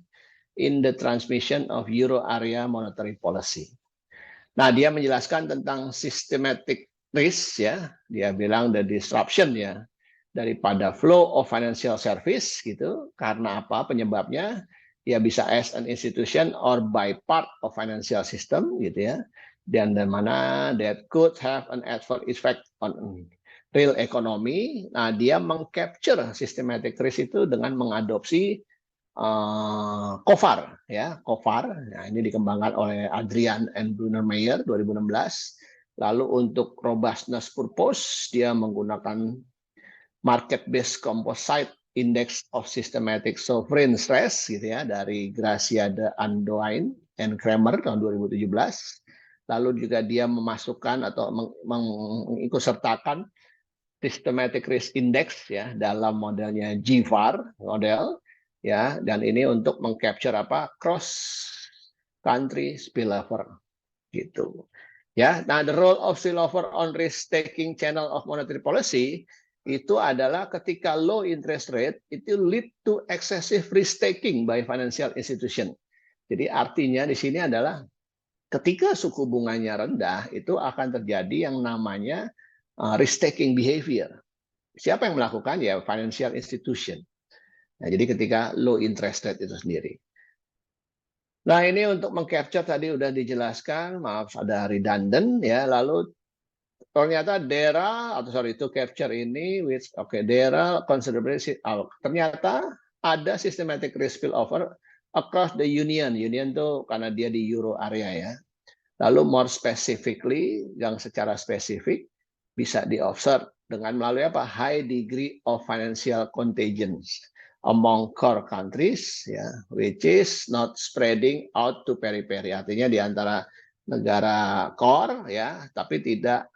S3: in the transmission of euro area monetary policy. Nah, dia menjelaskan tentang systematic risk ya. Dia bilang the disruption ya daripada flow of financial service gitu. Karena apa penyebabnya? Ya bisa as an institution or by part of financial system gitu ya. Dan mana that could have an adverse effect on real economy. Nah, dia mengcapture systematic risk itu dengan mengadopsi COVAR ya, COVAR. Nah, ini dikembangkan oleh Adrian and Brunner Meyer 2016. Lalu untuk robustness purpose dia menggunakan market based composite Index of Systematic Sovereign Stress gitu ya dari Gracia de Andoin and Kramer tahun 2017. Lalu juga dia memasukkan atau mengikutsertakan Systematic Risk Index ya dalam modelnya GVAR model ya, dan ini untuk mengcapture apa cross country spillover gitu. Ya, nah the role of spillover on risk taking channel of monetary policy itu adalah ketika low interest rate itu lead to excessive risk taking by financial institution. Jadi artinya di sini adalah ketika suku bunganya rendah itu akan terjadi yang namanya risk taking behavior. Siapa yang melakukan? Ya financial institution. Nah, jadi ketika low interest rate itu sendiri. Nah, ini untuk mengcapture tadi udah dijelaskan, maaf ada redundant ya. Lalu ternyata DERA atau sorry itu capture ini which DERA considerably ternyata ada systematic risk spillover across the union. Union tuh karena dia di euro area ya. Lalu more specifically yang secara spesifik bisa di-observe dengan melalui apa? High degree of financial contagion among core countries ya, which is not spreading out to periphery. Artinya di antara negara core ya, tapi tidak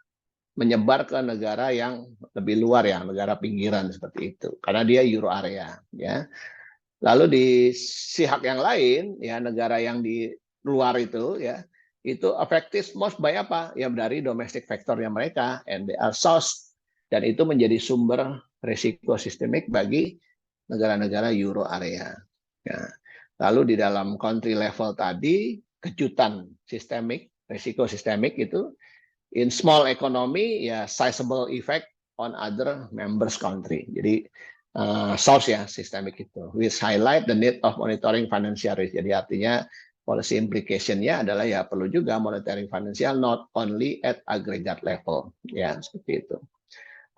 S3: menyebar ke negara yang lebih luar ya, negara pinggiran seperti itu. Karena dia euro area ya. Lalu di pihak yang lain ya, negara yang di luar itu ya, itu affected most by apa? Ya dari domestic factornya mereka, and they are sourced, dan itu menjadi sumber risiko sistemik bagi negara-negara euro area. Ya. Lalu di dalam country level tadi, kejutan sistemik, risiko sistemik itu, in small economy, ya sizable effect on other members country. Jadi source ya sistemik itu, which highlight the need of monitoring financial risk. Jadi artinya policy implication-nya adalah ya perlu juga monitoring financial not only at aggregate level, ya seperti itu.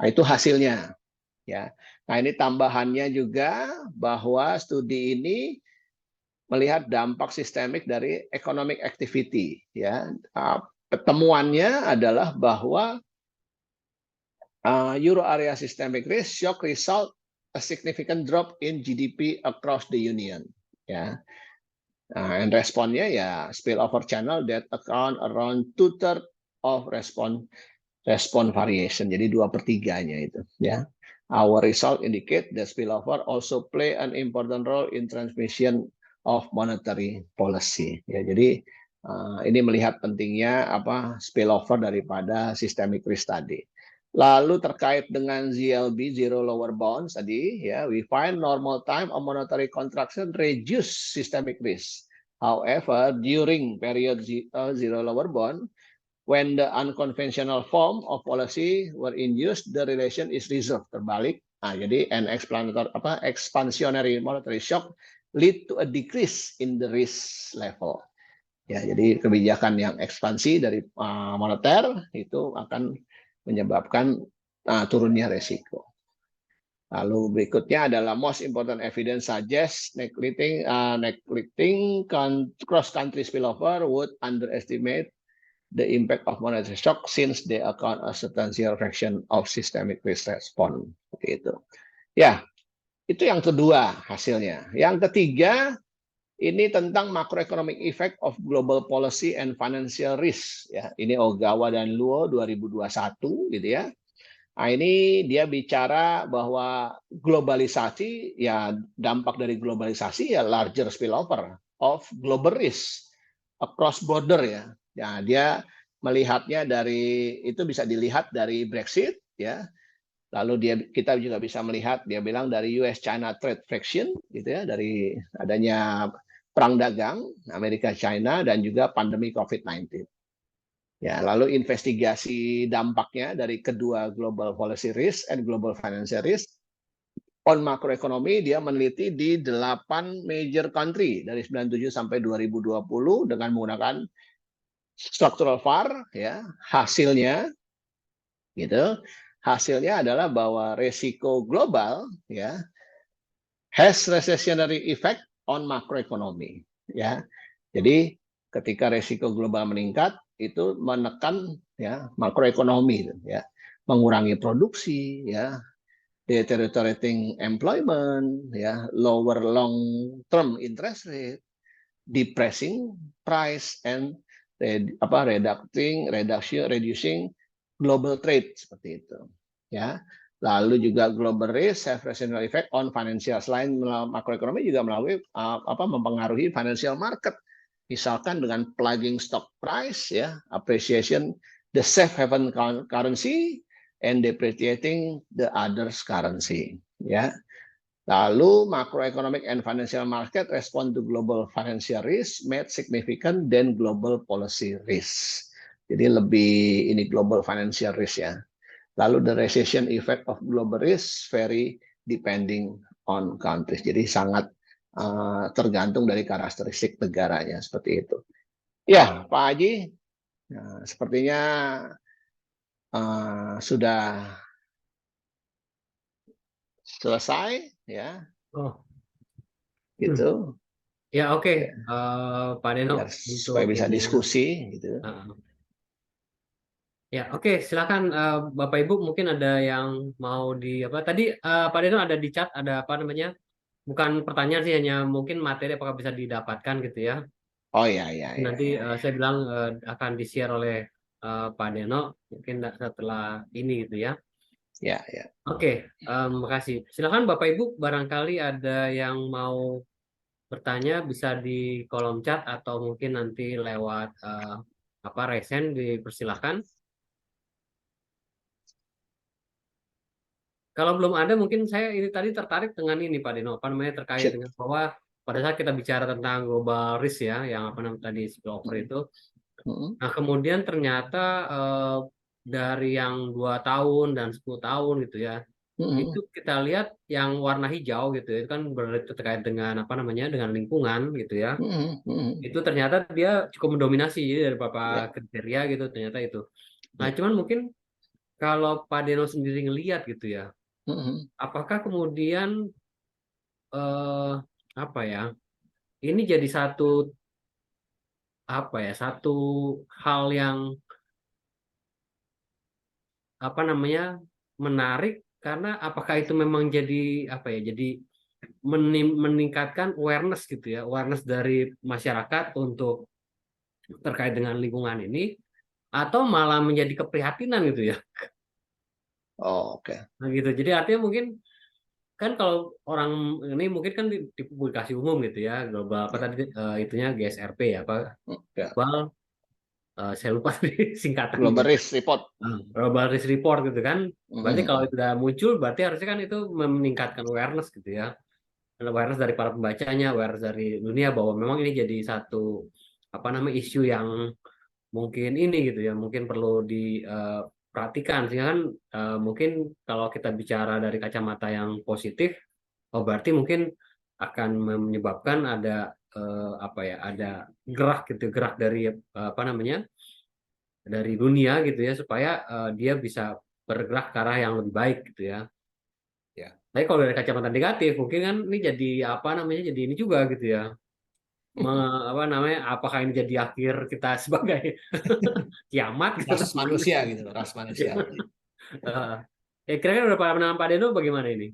S3: Nah, itu hasilnya. Ya, nah ini tambahannya juga bahwa studi ini melihat dampak sistemik dari economic activity. Ya, temuannya adalah bahwa euro area systemic risk shock result a significant drop in GDP across the union. Ya, and responnya ya spillover channel that account around 2/3 of respon variation. Jadi 2/3-nya itu. Ya. Our result indicate that spillover also play an important role in transmission of monetary policy. Ya, jadi ini melihat pentingnya apa spillover daripada systemic risk tadi. Lalu terkait dengan ZLB zero lower bounds tadi, ya, we find normal time of monetary contraction reduce systemic risk. However, during period zero lower bound, when the unconventional form of policy were in use, the relation is reversed, terbalik. Nah, jadi an expansionary monetary shock lead to a decrease in the risk level. Ya, jadi kebijakan yang ekspansi dari moneter itu akan menyebabkan turunnya resiko. Lalu berikutnya adalah most important evidence suggests neglecting cross-country spillover would underestimate the impact of monetary shock since they account a substantial fraction of systemic risk response. Itu. Ya, itu yang kedua hasilnya. Yang ketiga, ini tentang macroeconomic effect of global policy and financial risk. Ya, ini Ogawa dan Luo 2021, gitu ya. Nah, ini dia bicara bahwa globalisasi, ya dampak dari globalisasi ya larger spillover of global risk across border ya. Ya, dia melihatnya dari itu bisa dilihat dari Brexit ya. Lalu kita juga bisa melihat dia bilang dari US China trade friction gitu ya, dari adanya perang dagang Amerika China dan juga pandemi COVID-19. Ya, lalu investigasi dampaknya dari kedua global policy risk and global financial risk on makroekonomi, dia meneliti di 8 major country dari 97 sampai 2020 dengan menggunakan structural VAR ya. Hasilnya gitu. Hasilnya adalah bahwa resiko global ya has recessionary effect on makroekonomi ya. Jadi ketika resiko global meningkat itu menekan ya makroekonomi ya, mengurangi produksi ya, deteriorating employment, ya, lower long-term interest rate, depressing price, and reducing global trade seperti itu. Ya, lalu juga global risk have residual effect on financial. Selain makroekonomi juga melalui mempengaruhi financial market. Misalkan dengan plugging stock price, ya, appreciation the safe haven currency and depreciating the others currency, ya. Lalu macroeconomic and financial market respond to global financial risk made significant than global policy risk. Jadi lebih ini global financial risk, ya. Lalu the recession effect of global risk vary depending on countries. Jadi sangat tergantung dari karakteristik negaranya seperti itu. Ya, Pak Haji, sepertinya sudah selesai, ya.
S2: Oh,
S3: Gitu.
S2: ya oke, Pak Deno
S3: Biar supaya bisa
S2: ininya.
S3: diskusi gitu.
S2: Ya, oke, silakan Bapak Ibu, mungkin ada yang mau tadi Pak Deno ada di chat, ada apa namanya? Bukan pertanyaan sih, hanya mungkin materi apakah bisa didapatkan gitu ya.
S3: Oh ya, ya, ya.
S2: Nanti saya bilang akan di-share oleh Pak Deno mungkin setelah ini gitu ya.
S3: Ya, ya.
S2: Oke, makasih. Silakan Bapak Ibu, barangkali ada yang mau bertanya bisa di kolom chat atau mungkin nanti lewat resen dipersilahkan. Kalau belum ada, mungkin saya ini tadi tertarik dengan ini Pak Dino, apa namanya terkait dengan bahwa pada saat kita bicara tentang global risk ya, yang apa namanya tadi spillover itu, nah kemudian ternyata dari yang 2 tahun dan 10 tahun gitu ya, itu kita lihat yang warna hijau gitu ya, itu kan berarti terkait dengan apa namanya dengan lingkungan gitu ya, itu ternyata dia cukup mendominasi jadi dari beberapa kriteria gitu ternyata itu. Nah cuman mungkin kalau Pak Deno sendiri ngelihat gitu ya. Apakah kemudian apa ya? Ini jadi satu hal yang apa namanya menarik karena apakah itu memang jadi jadi meningkatkan awareness gitu ya, awareness dari masyarakat untuk terkait dengan lingkungan ini atau malah menjadi keprihatinan gitu ya.
S3: Oh, oke.
S2: Nah gitu. Jadi artinya mungkin kan kalau orang ini mungkin kan di publikasi umum gitu ya, global apa tadi itunya GSRP ya, apa global saya lupa singkatan
S3: Global Risk Report.
S2: Global Risk Report gitu kan. Berarti kalau itu sudah muncul berarti harusnya kan itu meningkatkan awareness gitu ya. Awareness dari para pembacanya, awareness dari dunia bahwa memang ini jadi satu isu yang mungkin ini gitu ya, mungkin perlu diperhatikan sehingga kan mungkin kalau kita bicara dari kacamata yang positif, berarti mungkin akan menyebabkan ada ada gerak dari dari dunia gitu ya supaya dia bisa bergerak ke arah yang lebih baik gitu ya. Ya. Tapi kalau dari kacamata negatif mungkin kan ini jadi jadi ini juga gitu ya. Apakah ini jadi akhir kita sebagai kiamat gitu.
S3: Ras manusia gitu, ras manusia.
S2: Kira-kira berapa pandangan Pak Deno bagaimana ini?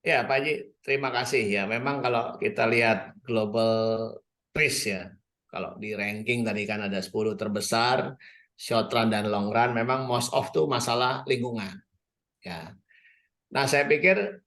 S3: Ya, Pak Haji, terima kasih ya. Memang kalau kita lihat global risk ya, kalau di ranking tadi kan ada 10 terbesar, short run dan long run, memang most of tuh masalah lingkungan. Ya. Nah, saya pikir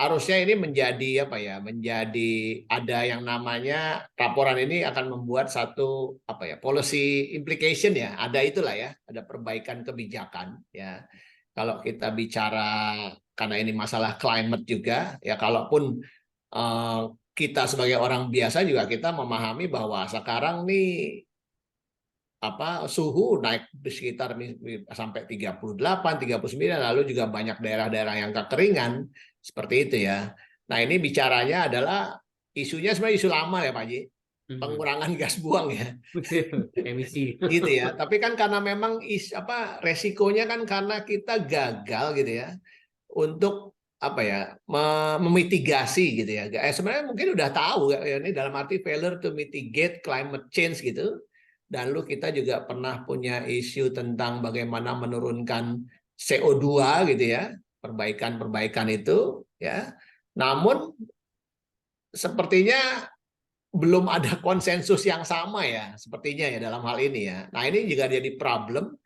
S3: harusnya ini menjadi menjadi ada yang namanya laporan ini akan membuat satu policy implication ya, ada itulah ya, ada perbaikan kebijakan ya. Kalau kita bicara karena ini masalah climate juga ya, kalaupun kita sebagai orang biasa juga kita memahami bahwa sekarang nih suhu naik sekitar sampai 38, 39, lalu juga banyak daerah-daerah yang kekeringan seperti itu ya. Nah, ini bicaranya adalah isunya sebenarnya isu lama ya Pak Haji. Pengurangan gas buang ya.
S2: Emisi.
S3: Gitu ya. Tapi kan karena memang resikonya kan karena kita gagal gitu ya untuk memitigasi gitu ya. Sebenarnya mungkin udah tahu ya, ini dalam arti failure to mitigate climate change gitu. Dan kita juga pernah punya isu tentang bagaimana menurunkan CO2 gitu ya, perbaikan-perbaikan itu ya. Namun sepertinya belum ada konsensus yang sama ya, sepertinya ya dalam hal ini ya. Nah, ini juga jadi problem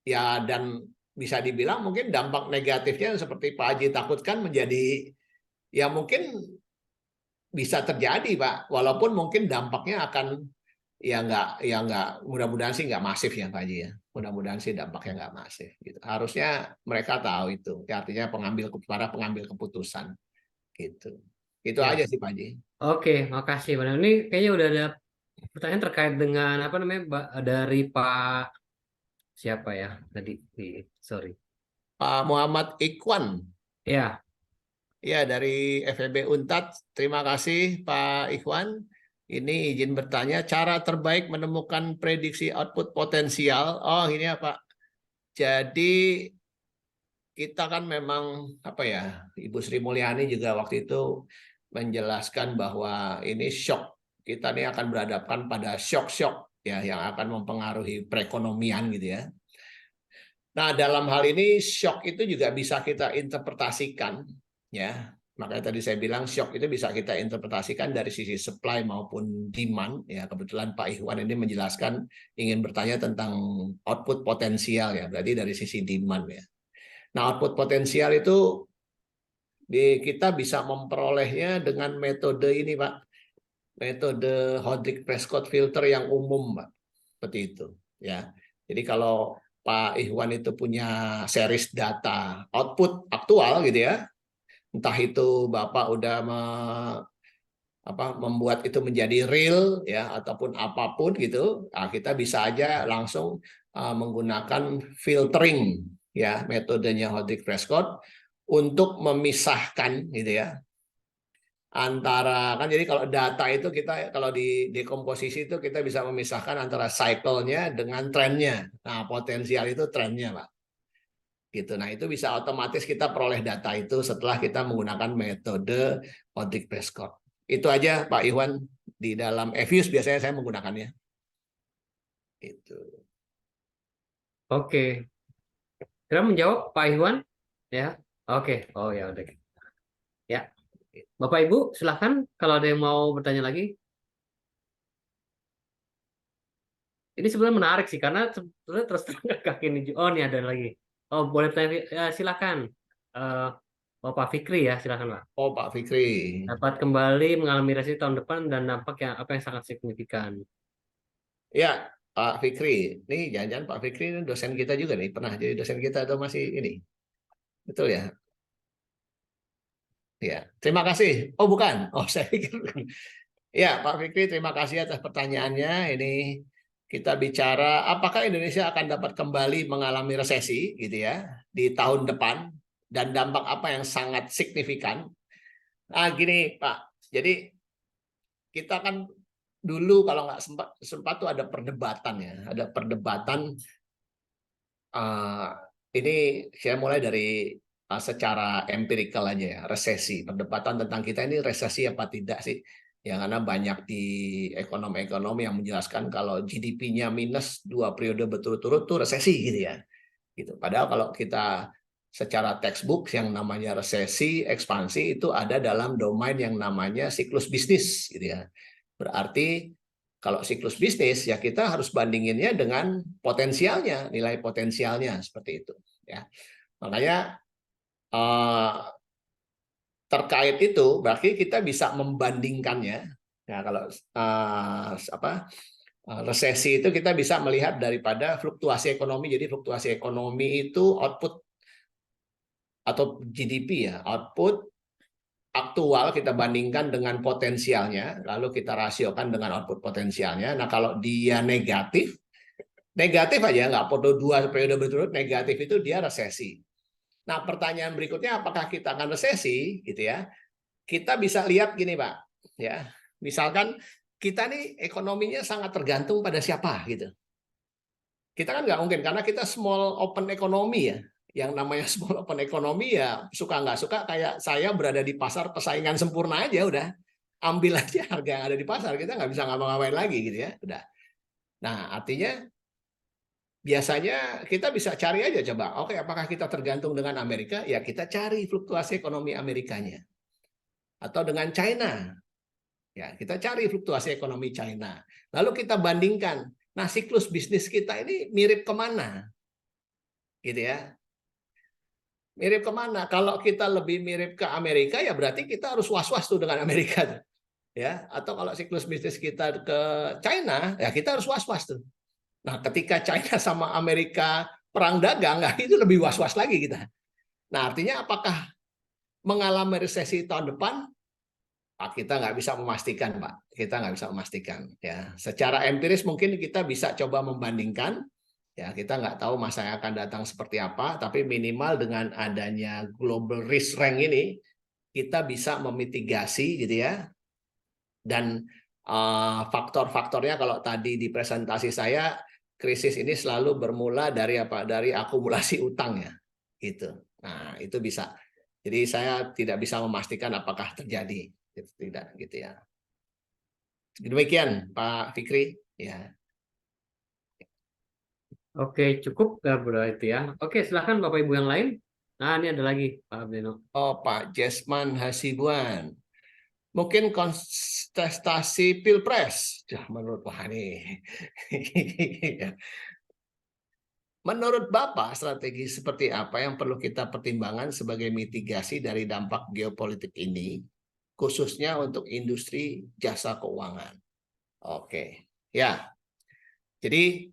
S3: ya, dan bisa dibilang mungkin dampak negatifnya seperti Pak Haji takutkan menjadi ya mungkin bisa terjadi Pak, walaupun mungkin dampaknya akan ya nggak mudah-mudahan sih nggak masif ya Pak Haji ya, mudah-mudahan sih dampaknya nggak masif gitu. Harusnya mereka tahu itu ya, artinya para pengambil keputusan gitu. Itu
S2: Ya,
S3: aja sih Pak Haji.
S2: oke, makasih. Bang. Ini kayaknya udah ada pertanyaan terkait dengan apa namanya dari Pak siapa ya tadi? Sorry.
S3: Pak Muhammad Ikhwan
S2: Ya,
S3: ya dari FEB Unpad, terima kasih Pak Ikhwan. Ini izin bertanya, cara terbaik menemukan prediksi output potensial. Oh ini ya Pak. Jadi kita kan memang apa ya, Ibu Sri Mulyani juga waktu itu menjelaskan bahwa ini shock. Kita ini akan berhadapan pada shock-shock ya yang akan mempengaruhi perekonomian gitu ya. Nah, dalam hal ini shock itu juga bisa kita interpretasikan ya. Makanya tadi saya bilang shock itu bisa kita interpretasikan dari sisi supply maupun demand ya. Kebetulan Pak Ikhwan ini menjelaskan ingin bertanya tentang output potensial ya, berarti dari sisi demand ya. Nah, output potensial itu kita bisa memperolehnya dengan metode ini, Pak. Metode Hodrick-Prescott filter yang umum, Pak. Seperti itu, ya. Jadi kalau Pak Ikhwan itu punya series data output aktual gitu ya, entah itu Bapak udah membuat itu menjadi real ya ataupun apapun gitu, nah, kita bisa aja langsung menggunakan filtering ya, metodenya Hodrick-Prescott untuk memisahkan gitu ya antara, kan jadi kalau data itu kita kalau di dekomposisi itu kita bisa memisahkan antara cycle-nya dengan trennya. Nah, potensial itu trennya, Pak. Gitu. Nah, itu bisa otomatis kita peroleh data itu setelah kita menggunakan metode Hodrick-Prescott. Itu aja Pak Iwan, di dalam EVIUS biasanya saya menggunakannya. Itu.
S2: oke. Kira menjawab Pak Iwan? Ya, oke. Oh ya udah. Ya, Bapak Ibu silahkan kalau ada yang mau bertanya lagi. Ini sebenarnya menarik sih karena sebetulnya terus terang kaki ini. Oh ini ada lagi. Oh boleh bertanya? Ya, silakan. Eh, Bapak Fikri ya silakan Pak.
S3: Oh, Pak Fikri.
S2: Dapat kembali mengalami resesi tahun depan dan dampak yang apa yang sangat signifikan.
S3: Ya, Pak Fikri. Nih, jangan-jangan Pak Fikri ini dosen kita juga nih. Pernah jadi dosen kita atau masih ini? Betul ya? Ya, terima kasih. Oh, bukan. Oh, saya pikir. Ya, Pak Fikri, terima kasih atas pertanyaannya. Ini kita bicara apakah Indonesia akan dapat kembali mengalami resesi gitu ya di tahun depan dan dampak apa yang sangat signifikan. Nah, gini, Pak. Jadi kita kan dulu kalau nggak sempat tuh ada perdebatan ya, ada perdebatan. Ini saya mulai dari secara empirikal aja ya, resesi. Perdebatan tentang kita ini resesi apa tidak sih? Ya karena banyak di ekonom-ekonom yang menjelaskan kalau GDP-nya minus 2 periode berturut-turut tuh resesi gitu ya. Gitu. Padahal kalau kita secara textbook yang namanya resesi, ekspansi itu ada dalam domain yang namanya siklus bisnis gitu ya. Berarti kalau siklus bisnis ya kita harus bandinginnya dengan potensialnya, nilai potensialnya seperti itu ya. Makanya terkait itu berarti kita bisa membandingkannya ya. Kalau resesi itu kita bisa melihat daripada fluktuasi ekonomi. Jadi fluktuasi ekonomi itu output atau GDP ya, output aktual kita bandingkan dengan potensialnya, lalu kita rasiokan dengan output potensialnya. Nah, kalau dia negatif aja, nggak perlu 2 periode berturut negatif, itu dia resesi. Nah, pertanyaan berikutnya, apakah kita akan resesi? Gitu ya. Kita bisa lihat gini, Pak. Ya, misalkan kita nih ekonominya sangat tergantung pada siapa gitu. Kita kan nggak mungkin karena kita small open economy ya. Yang namanya small open economy ya suka nggak suka kayak saya berada di pasar persaingan sempurna aja udah. Ambil aja harga yang ada di pasar, kita nggak bisa ngapa-ngapain lagi gitu ya. Udah. Nah, artinya biasanya kita bisa cari aja coba, oke, apakah kita tergantung dengan Amerika? Ya kita cari fluktuasi ekonomi Amerikanya. Atau dengan China, ya kita cari fluktuasi ekonomi China. Lalu kita bandingkan, nah siklus bisnis kita ini mirip kemana? Gitu ya. Mirip kemana? Kalau kita lebih mirip ke Amerika, ya berarti kita harus was-was tuh dengan Amerika. Ya, atau kalau siklus bisnis kita ke China, ya kita harus was-was tuh. Nah, ketika China sama Amerika perang dagang, nah itu lebih was-was lagi kita. Nah, artinya apakah mengalami resesi tahun depan? Pak, kita nggak bisa memastikan, Pak. Kita nggak bisa memastikan. Ya, secara empiris mungkin kita bisa coba membandingkan. Ya, kita nggak tahu masa yang akan datang seperti apa, tapi minimal dengan adanya global risk rank ini, kita bisa memitigasi, gitu ya. Dan faktor-faktornya kalau tadi di presentasi saya, krisis ini selalu bermula dari apa? Dari akumulasi utang ya, gitu. Nah, itu bisa. Jadi saya tidak bisa memastikan apakah terjadi, tidak, gitu ya. Demikian, Pak Fikri. Ya.
S2: Oke, cukup nggak berarti ya. Oke, silakan Bapak Ibu yang lain. Nah, ini ada lagi Pak Abdeno.
S3: Oh, Pak Jesman Hasibuan. Mungkin kontestasi Pilpres. Ya, menurut Pak ini. Menurut Bapak, strategi seperti apa yang perlu kita pertimbangkan sebagai mitigasi dari dampak geopolitik ini, khususnya untuk industri jasa keuangan? Oke, ya. Jadi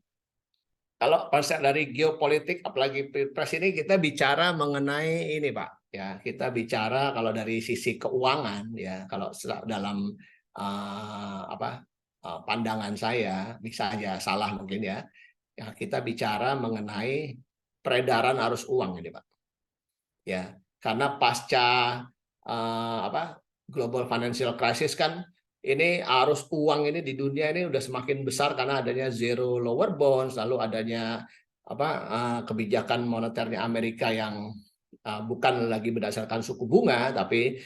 S3: kalau konsep dari geopolitik, apalagi Pilpres ini kita bicara mengenai ini, Pak. Ya, kita bicara kalau dari sisi keuangan, ya, kalau dalam pandangan saya, bisa aja salah mungkin ya. Ya, kita bicara mengenai peredaran arus uang ini, Pak. Ya, karena pasca global financial crisis kan ini arus uang ini di dunia ini udah semakin besar karena adanya zero lower bonds, lalu adanya kebijakan moneternya Amerika yang bukan lagi berdasarkan suku bunga, tapi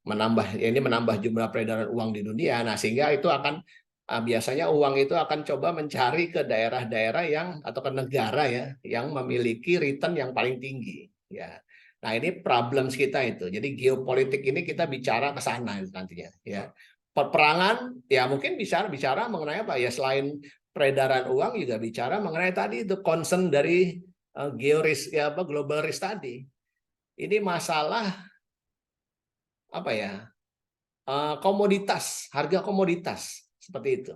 S3: menambah jumlah peredaran uang di dunia. Nah, sehingga itu akan biasanya uang itu akan coba mencari ke daerah-daerah yang atau ke negara ya yang memiliki return yang paling tinggi. Ya. Nah, ini problems kita itu. Jadi geopolitik ini kita bicara ke sana nantinya. Ya. Perperangan ya mungkin bicara mengenai apa ya, selain peredaran uang juga bicara mengenai tadi itu concern dari georisk ya global risk tadi. Ini masalah apa ya? Komoditas, harga komoditas seperti itu.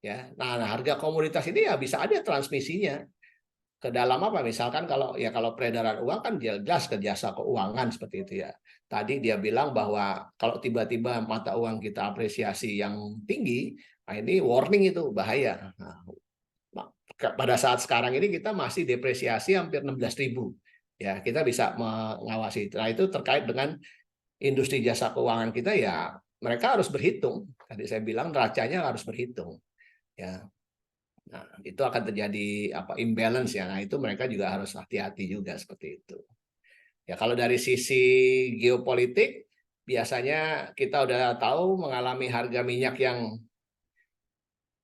S3: Ya. Nah, harga komoditas ini ya bisa ada transmisinya ke dalam apa, misalkan kalau peredaran uang kan jelas ke jasa keuangan seperti itu ya. Tadi dia bilang bahwa kalau tiba-tiba mata uang kita apresiasi yang tinggi, nah ini warning, itu bahaya. Nah, pada saat sekarang ini kita masih depresiasi hampir 16.000. Ya, kita bisa mengawasi. Nah, itu terkait dengan industri jasa keuangan kita ya, mereka harus berhitung. Tadi saya bilang neracanya harus berhitung. Ya. Nah, itu akan terjadi imbalance ya. Nah, itu mereka juga harus hati-hati juga seperti itu. Ya, kalau dari sisi geopolitik biasanya kita udah tahu mengalami harga minyak yang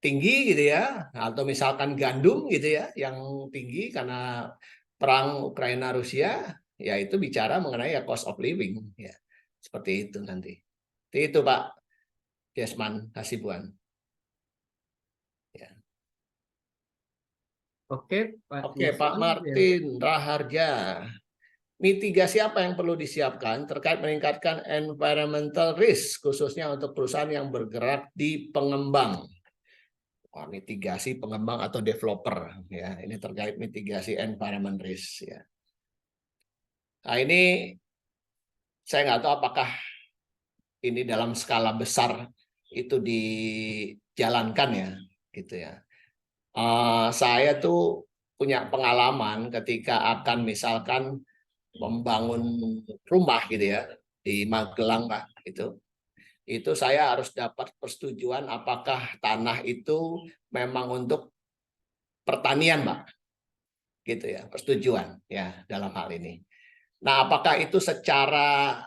S3: tinggi gitu ya, atau misalkan gandum gitu ya yang tinggi karena perang Ukraina Rusia, ya itu bicara mengenai ya cost of living ya. Seperti itu nanti. Itu Pak Jesman Hasibuan. Ya.
S2: Oke,
S3: Pak Martin Raharja. Mitigasi apa yang perlu disiapkan terkait meningkatkan environmental risk khususnya untuk perusahaan yang bergerak di pengembang. Mitigasi pengembang atau developer ya. Ini terkait mitigasi environment risk ya. Nah, ini saya nggak tahu apakah ini dalam skala besar itu dijalankan ya, gitu ya. Saya tuh punya pengalaman ketika akan misalkan membangun rumah gitu ya di Magelang, Pak, itu saya harus dapat persetujuan apakah tanah itu memang untuk pertanian, Pak, gitu ya, persetujuan ya dalam hal ini. Nah, apakah itu secara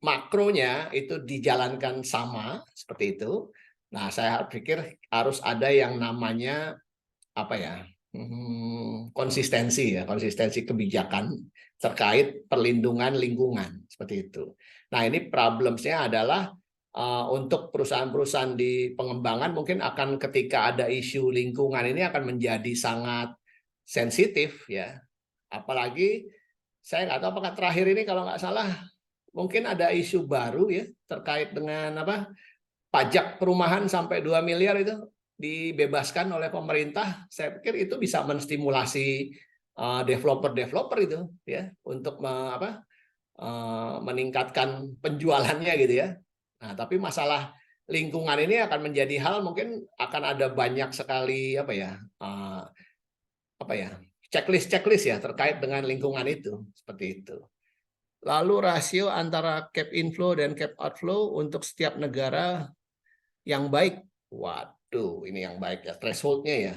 S3: makronya itu dijalankan sama seperti itu? Nah, saya pikir harus ada yang namanya apa ya, konsistensi kebijakan terkait perlindungan lingkungan seperti itu. Nah, ini problemnya adalah untuk perusahaan-perusahaan di pengembangan mungkin akan ketika ada isu lingkungan ini akan menjadi sangat sensitif ya. Apalagi saya nggak tahu apakah terakhir ini kalau nggak salah mungkin ada isu baru ya terkait dengan apa pajak perumahan sampai 2 miliar itu dibebaskan oleh pemerintah. Saya pikir itu bisa menstimulasi developer-developer itu ya untuk meningkatkan penjualannya gitu ya. Nah, tapi masalah lingkungan ini akan menjadi hal mungkin akan ada banyak sekali checklist ya terkait dengan lingkungan itu seperti itu. Lalu rasio antara cap inflow dan cap outflow untuk setiap negara yang baik. Waduh, ini yang baik ya thresholdnya ya.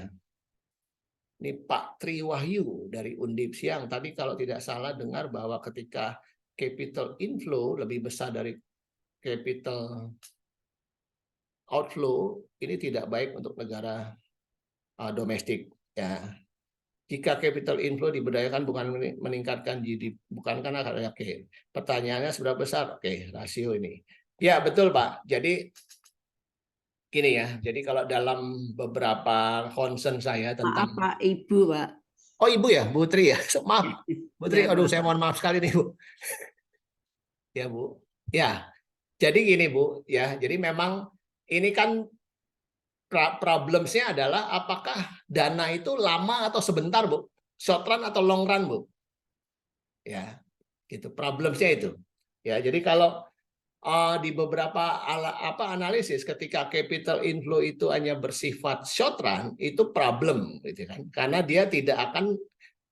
S3: Ini Pak Tri Wahyu dari Undip Siang tadi kalau tidak salah dengar bahwa ketika capital inflow lebih besar dari capital outflow ini tidak baik untuk negara domestik ya. Jika capital inflow diberdayakan bukan meningkatkan GDP, bukan karena oke. Pertanyaannya seberapa besar? Oke, rasio ini. Ya, betul, Pak. Jadi gini ya. Jadi kalau dalam beberapa concern saya tentang
S4: Maaf Pak, Ibu Pak.
S3: Oh, Ibu ya, Bu Tri ya. Maaf. Bu Tri,
S4: Ya,
S3: aduh
S4: Pak.
S3: saya mohon maaf sekali nih, Bu. Ya, Bu. Ya. Jadi gini, Bu, ya. Jadi memang ini kan problemsnya adalah apakah dana itu lama atau sebentar, Bu? Short run atau long run, Bu? Ya, itu problemsnya itu. Ya, jadi kalau di beberapa analisis ketika capital inflow itu hanya bersifat short run, itu problem, gitu kan? Karena dia tidak akan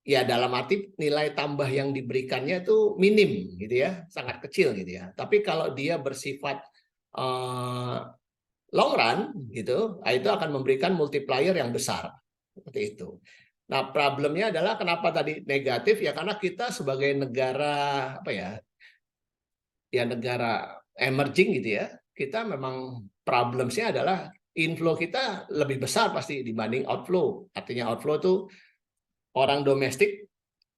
S3: ya dalam arti nilai tambah yang diberikannya itu minim, gitu ya, sangat kecil, gitu ya. Tapi kalau dia bersifat long run gitu, itu akan memberikan multiplier yang besar seperti itu. Nah, problemnya adalah kenapa tadi negatif ya karena kita sebagai negara ya negara emerging gitu ya, kita memang problemnya adalah inflow kita lebih besar pasti dibanding outflow. Artinya outflow itu orang domestik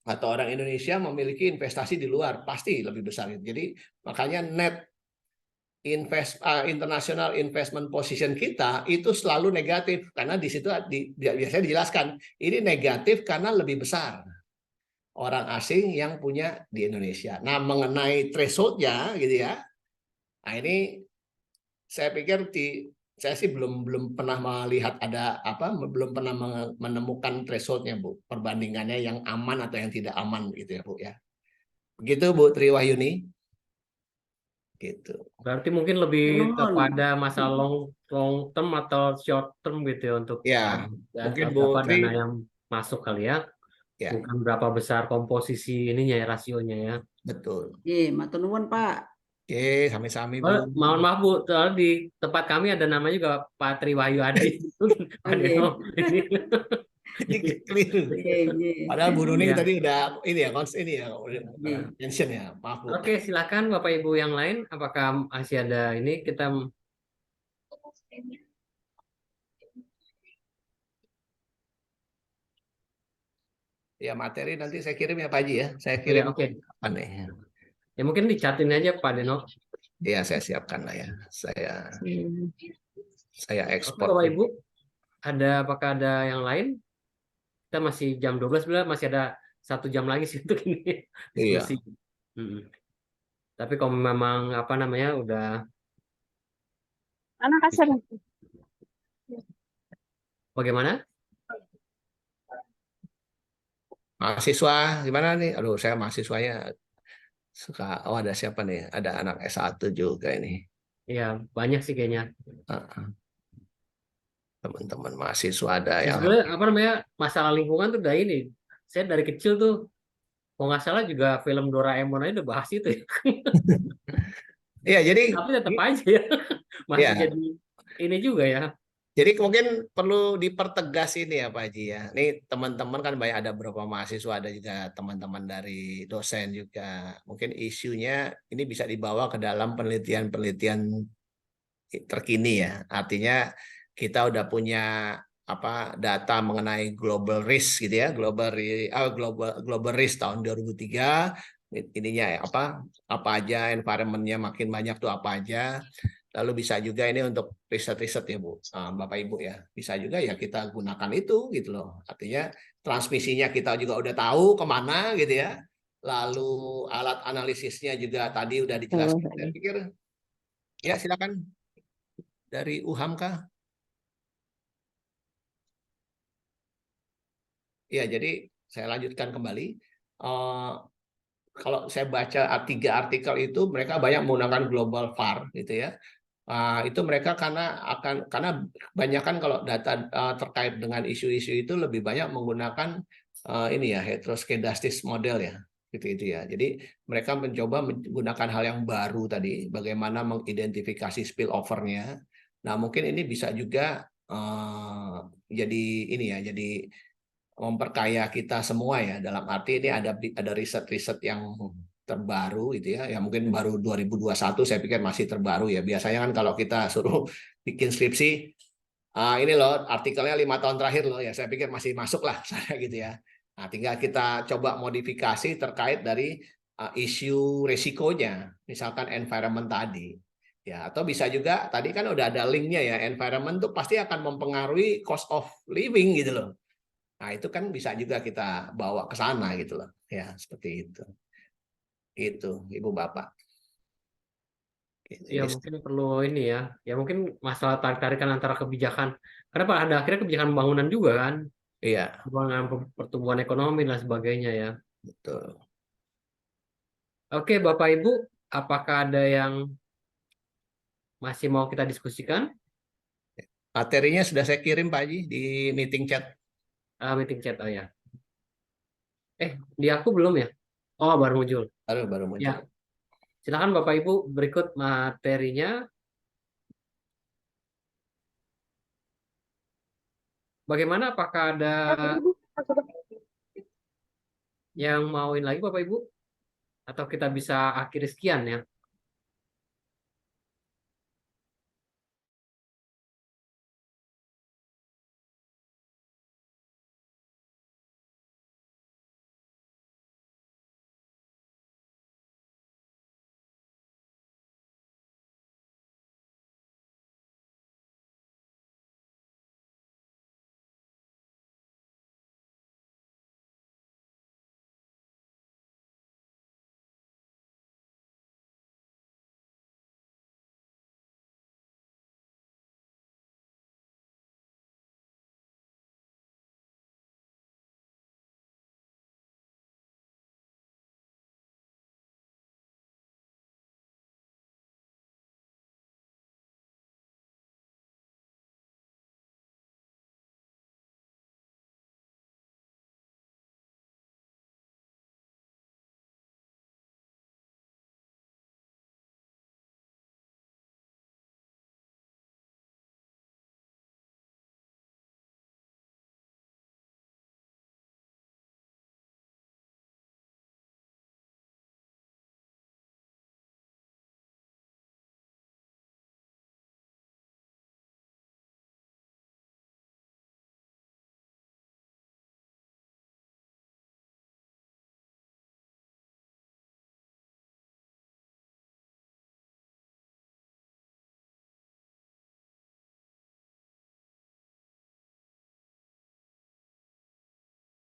S3: atau orang Indonesia memiliki investasi di luar pasti lebih besar. Jadi makanya net international investment position kita itu selalu negatif karena di situ biasanya dijelaskan ini negatif karena lebih besar orang asing yang punya di Indonesia. Nah, mengenai thresholdnya gitu ya, nah ini saya pikir saya sih belum pernah melihat ada belum pernah menemukan thresholdnya, Bu, perbandingannya yang aman atau yang tidak aman gitu ya, Bu ya. Begitu, Bu Tri Wahyuni. Gitu.
S2: Berarti mungkin lebih kepada masalah long term atau short term gitu ya untuk
S3: ya mungkin Bu Tri
S2: dana yang masuk kali ya. Bukan berapa besar komposisi ininya ya rasionya ya.
S3: Betul.
S4: Matur nuwun Pak.
S3: Oke, sami-sami Bu.
S2: Mohon maaf Bu, di tempat kami ada namanya juga Pak Tri Wahyu Adi. Pak Deno ini.
S3: Padahal Bu Nuni tadi udah ini ya, mention ya, maaf Bu.
S2: Oke, silakan Bapak Ibu yang lain. Apakah masih ada ini kita
S3: ya materi nanti saya kirim ya Pak Haji ya. Saya kirim apa nih?
S2: Ya mungkin dicatin aja Pak Deno.
S3: Iya, saya siapkan lah ya. Saya ekspor.
S2: Bapak Ibu, apakah ada yang lain? Kita masih jam 12, masih ada 1 jam lagi sih untuk ini diskusi. Iya. Tapi kalau memang udah
S5: anak kasar.
S2: Bagaimana?
S3: Mahasiswa gimana nih? Aduh, saya mahasiswanya suka. Oh, ada siapa nih? Ada anak S1 juga ini.
S2: Iya, banyak sih kayaknya.
S3: Teman-teman mahasiswa ada yang
S2: sebenarnya masalah lingkungan tuh udah ini. Saya dari kecil tuh kalau nggak salah juga film Doraemon aja udah bahas itu ya.
S3: Iya, jadi
S2: tapi tetap aja ya masih jadi ini juga ya.
S3: Jadi mungkin perlu dipertegas ini ya Pak Haji ya. Ini teman-teman kan banyak, ada beberapa mahasiswa, ada juga teman-teman dari dosen juga. Mungkin isunya ini bisa dibawa ke dalam penelitian-penelitian terkini ya. Artinya kita udah punya data mengenai global risk gitu ya, global risk tahun 2003, ininya ya apa aja environment-nya makin banyak tuh apa aja. Lalu bisa juga ini untuk riset-riset ya Bu, Bapak Ibu ya, bisa juga ya kita gunakan itu gitu loh. Artinya transmisinya kita juga udah tahu kemana gitu ya. Lalu alat analisisnya juga tadi udah dijelaskan. Saya pikir ya silakan dari UHAM kah? Ya, jadi saya lanjutkan kembali. Kalau saya baca 3 artikel itu, mereka banyak menggunakan global VAR gitu ya. Itu mereka karena banyak kan kalau data terkait dengan isu-isu itu lebih banyak menggunakan ini ya heteroskedastis model ya gitu itu ya. Jadi mereka mencoba menggunakan hal yang baru tadi, bagaimana mengidentifikasi spillover-nya. Nah mungkin ini bisa juga jadi ini ya, jadi memperkaya kita semua ya, dalam arti ini ada riset-riset yang terbaru gitu ya, yang mungkin baru 2021 saya pikir masih terbaru ya. Biasanya kan kalau kita suruh bikin skripsi, ini loh artikelnya 5 tahun terakhir loh ya, saya pikir masih masuk lah saya gitu ya. Nah, tinggal kita coba modifikasi terkait dari isu resikonya, misalkan environment tadi. Ya, atau bisa juga tadi kan udah ada linknya ya, environment tuh pasti akan mempengaruhi cost of living gitu loh. Nah, itu kan bisa juga kita bawa ke sana gitu loh. Ya, seperti itu. Itu, Ibu Bapak.
S2: Ya mungkin perlu ini ya. Ya mungkin masalah tarik-tarikan antara kebijakan. Karena pada akhirnya kebijakan pembangunan juga kan.
S3: Iya,
S2: Pertumbuhan ekonomi dan sebagainya ya.
S3: betul.
S2: Oke, Bapak Ibu, apakah ada yang masih mau kita diskusikan?
S3: Materinya sudah saya kirim Pak Haji di meeting chat.
S2: Meeting chat, oh ya. Di aku belum ya? Oh, baru muncul.
S3: Baru muncul.
S2: Ya, silakan Bapak Ibu berikut materinya. Bagaimana? Apakah ada yang mauin lagi Bapak Ibu? Atau kita bisa akhiri sekian ya?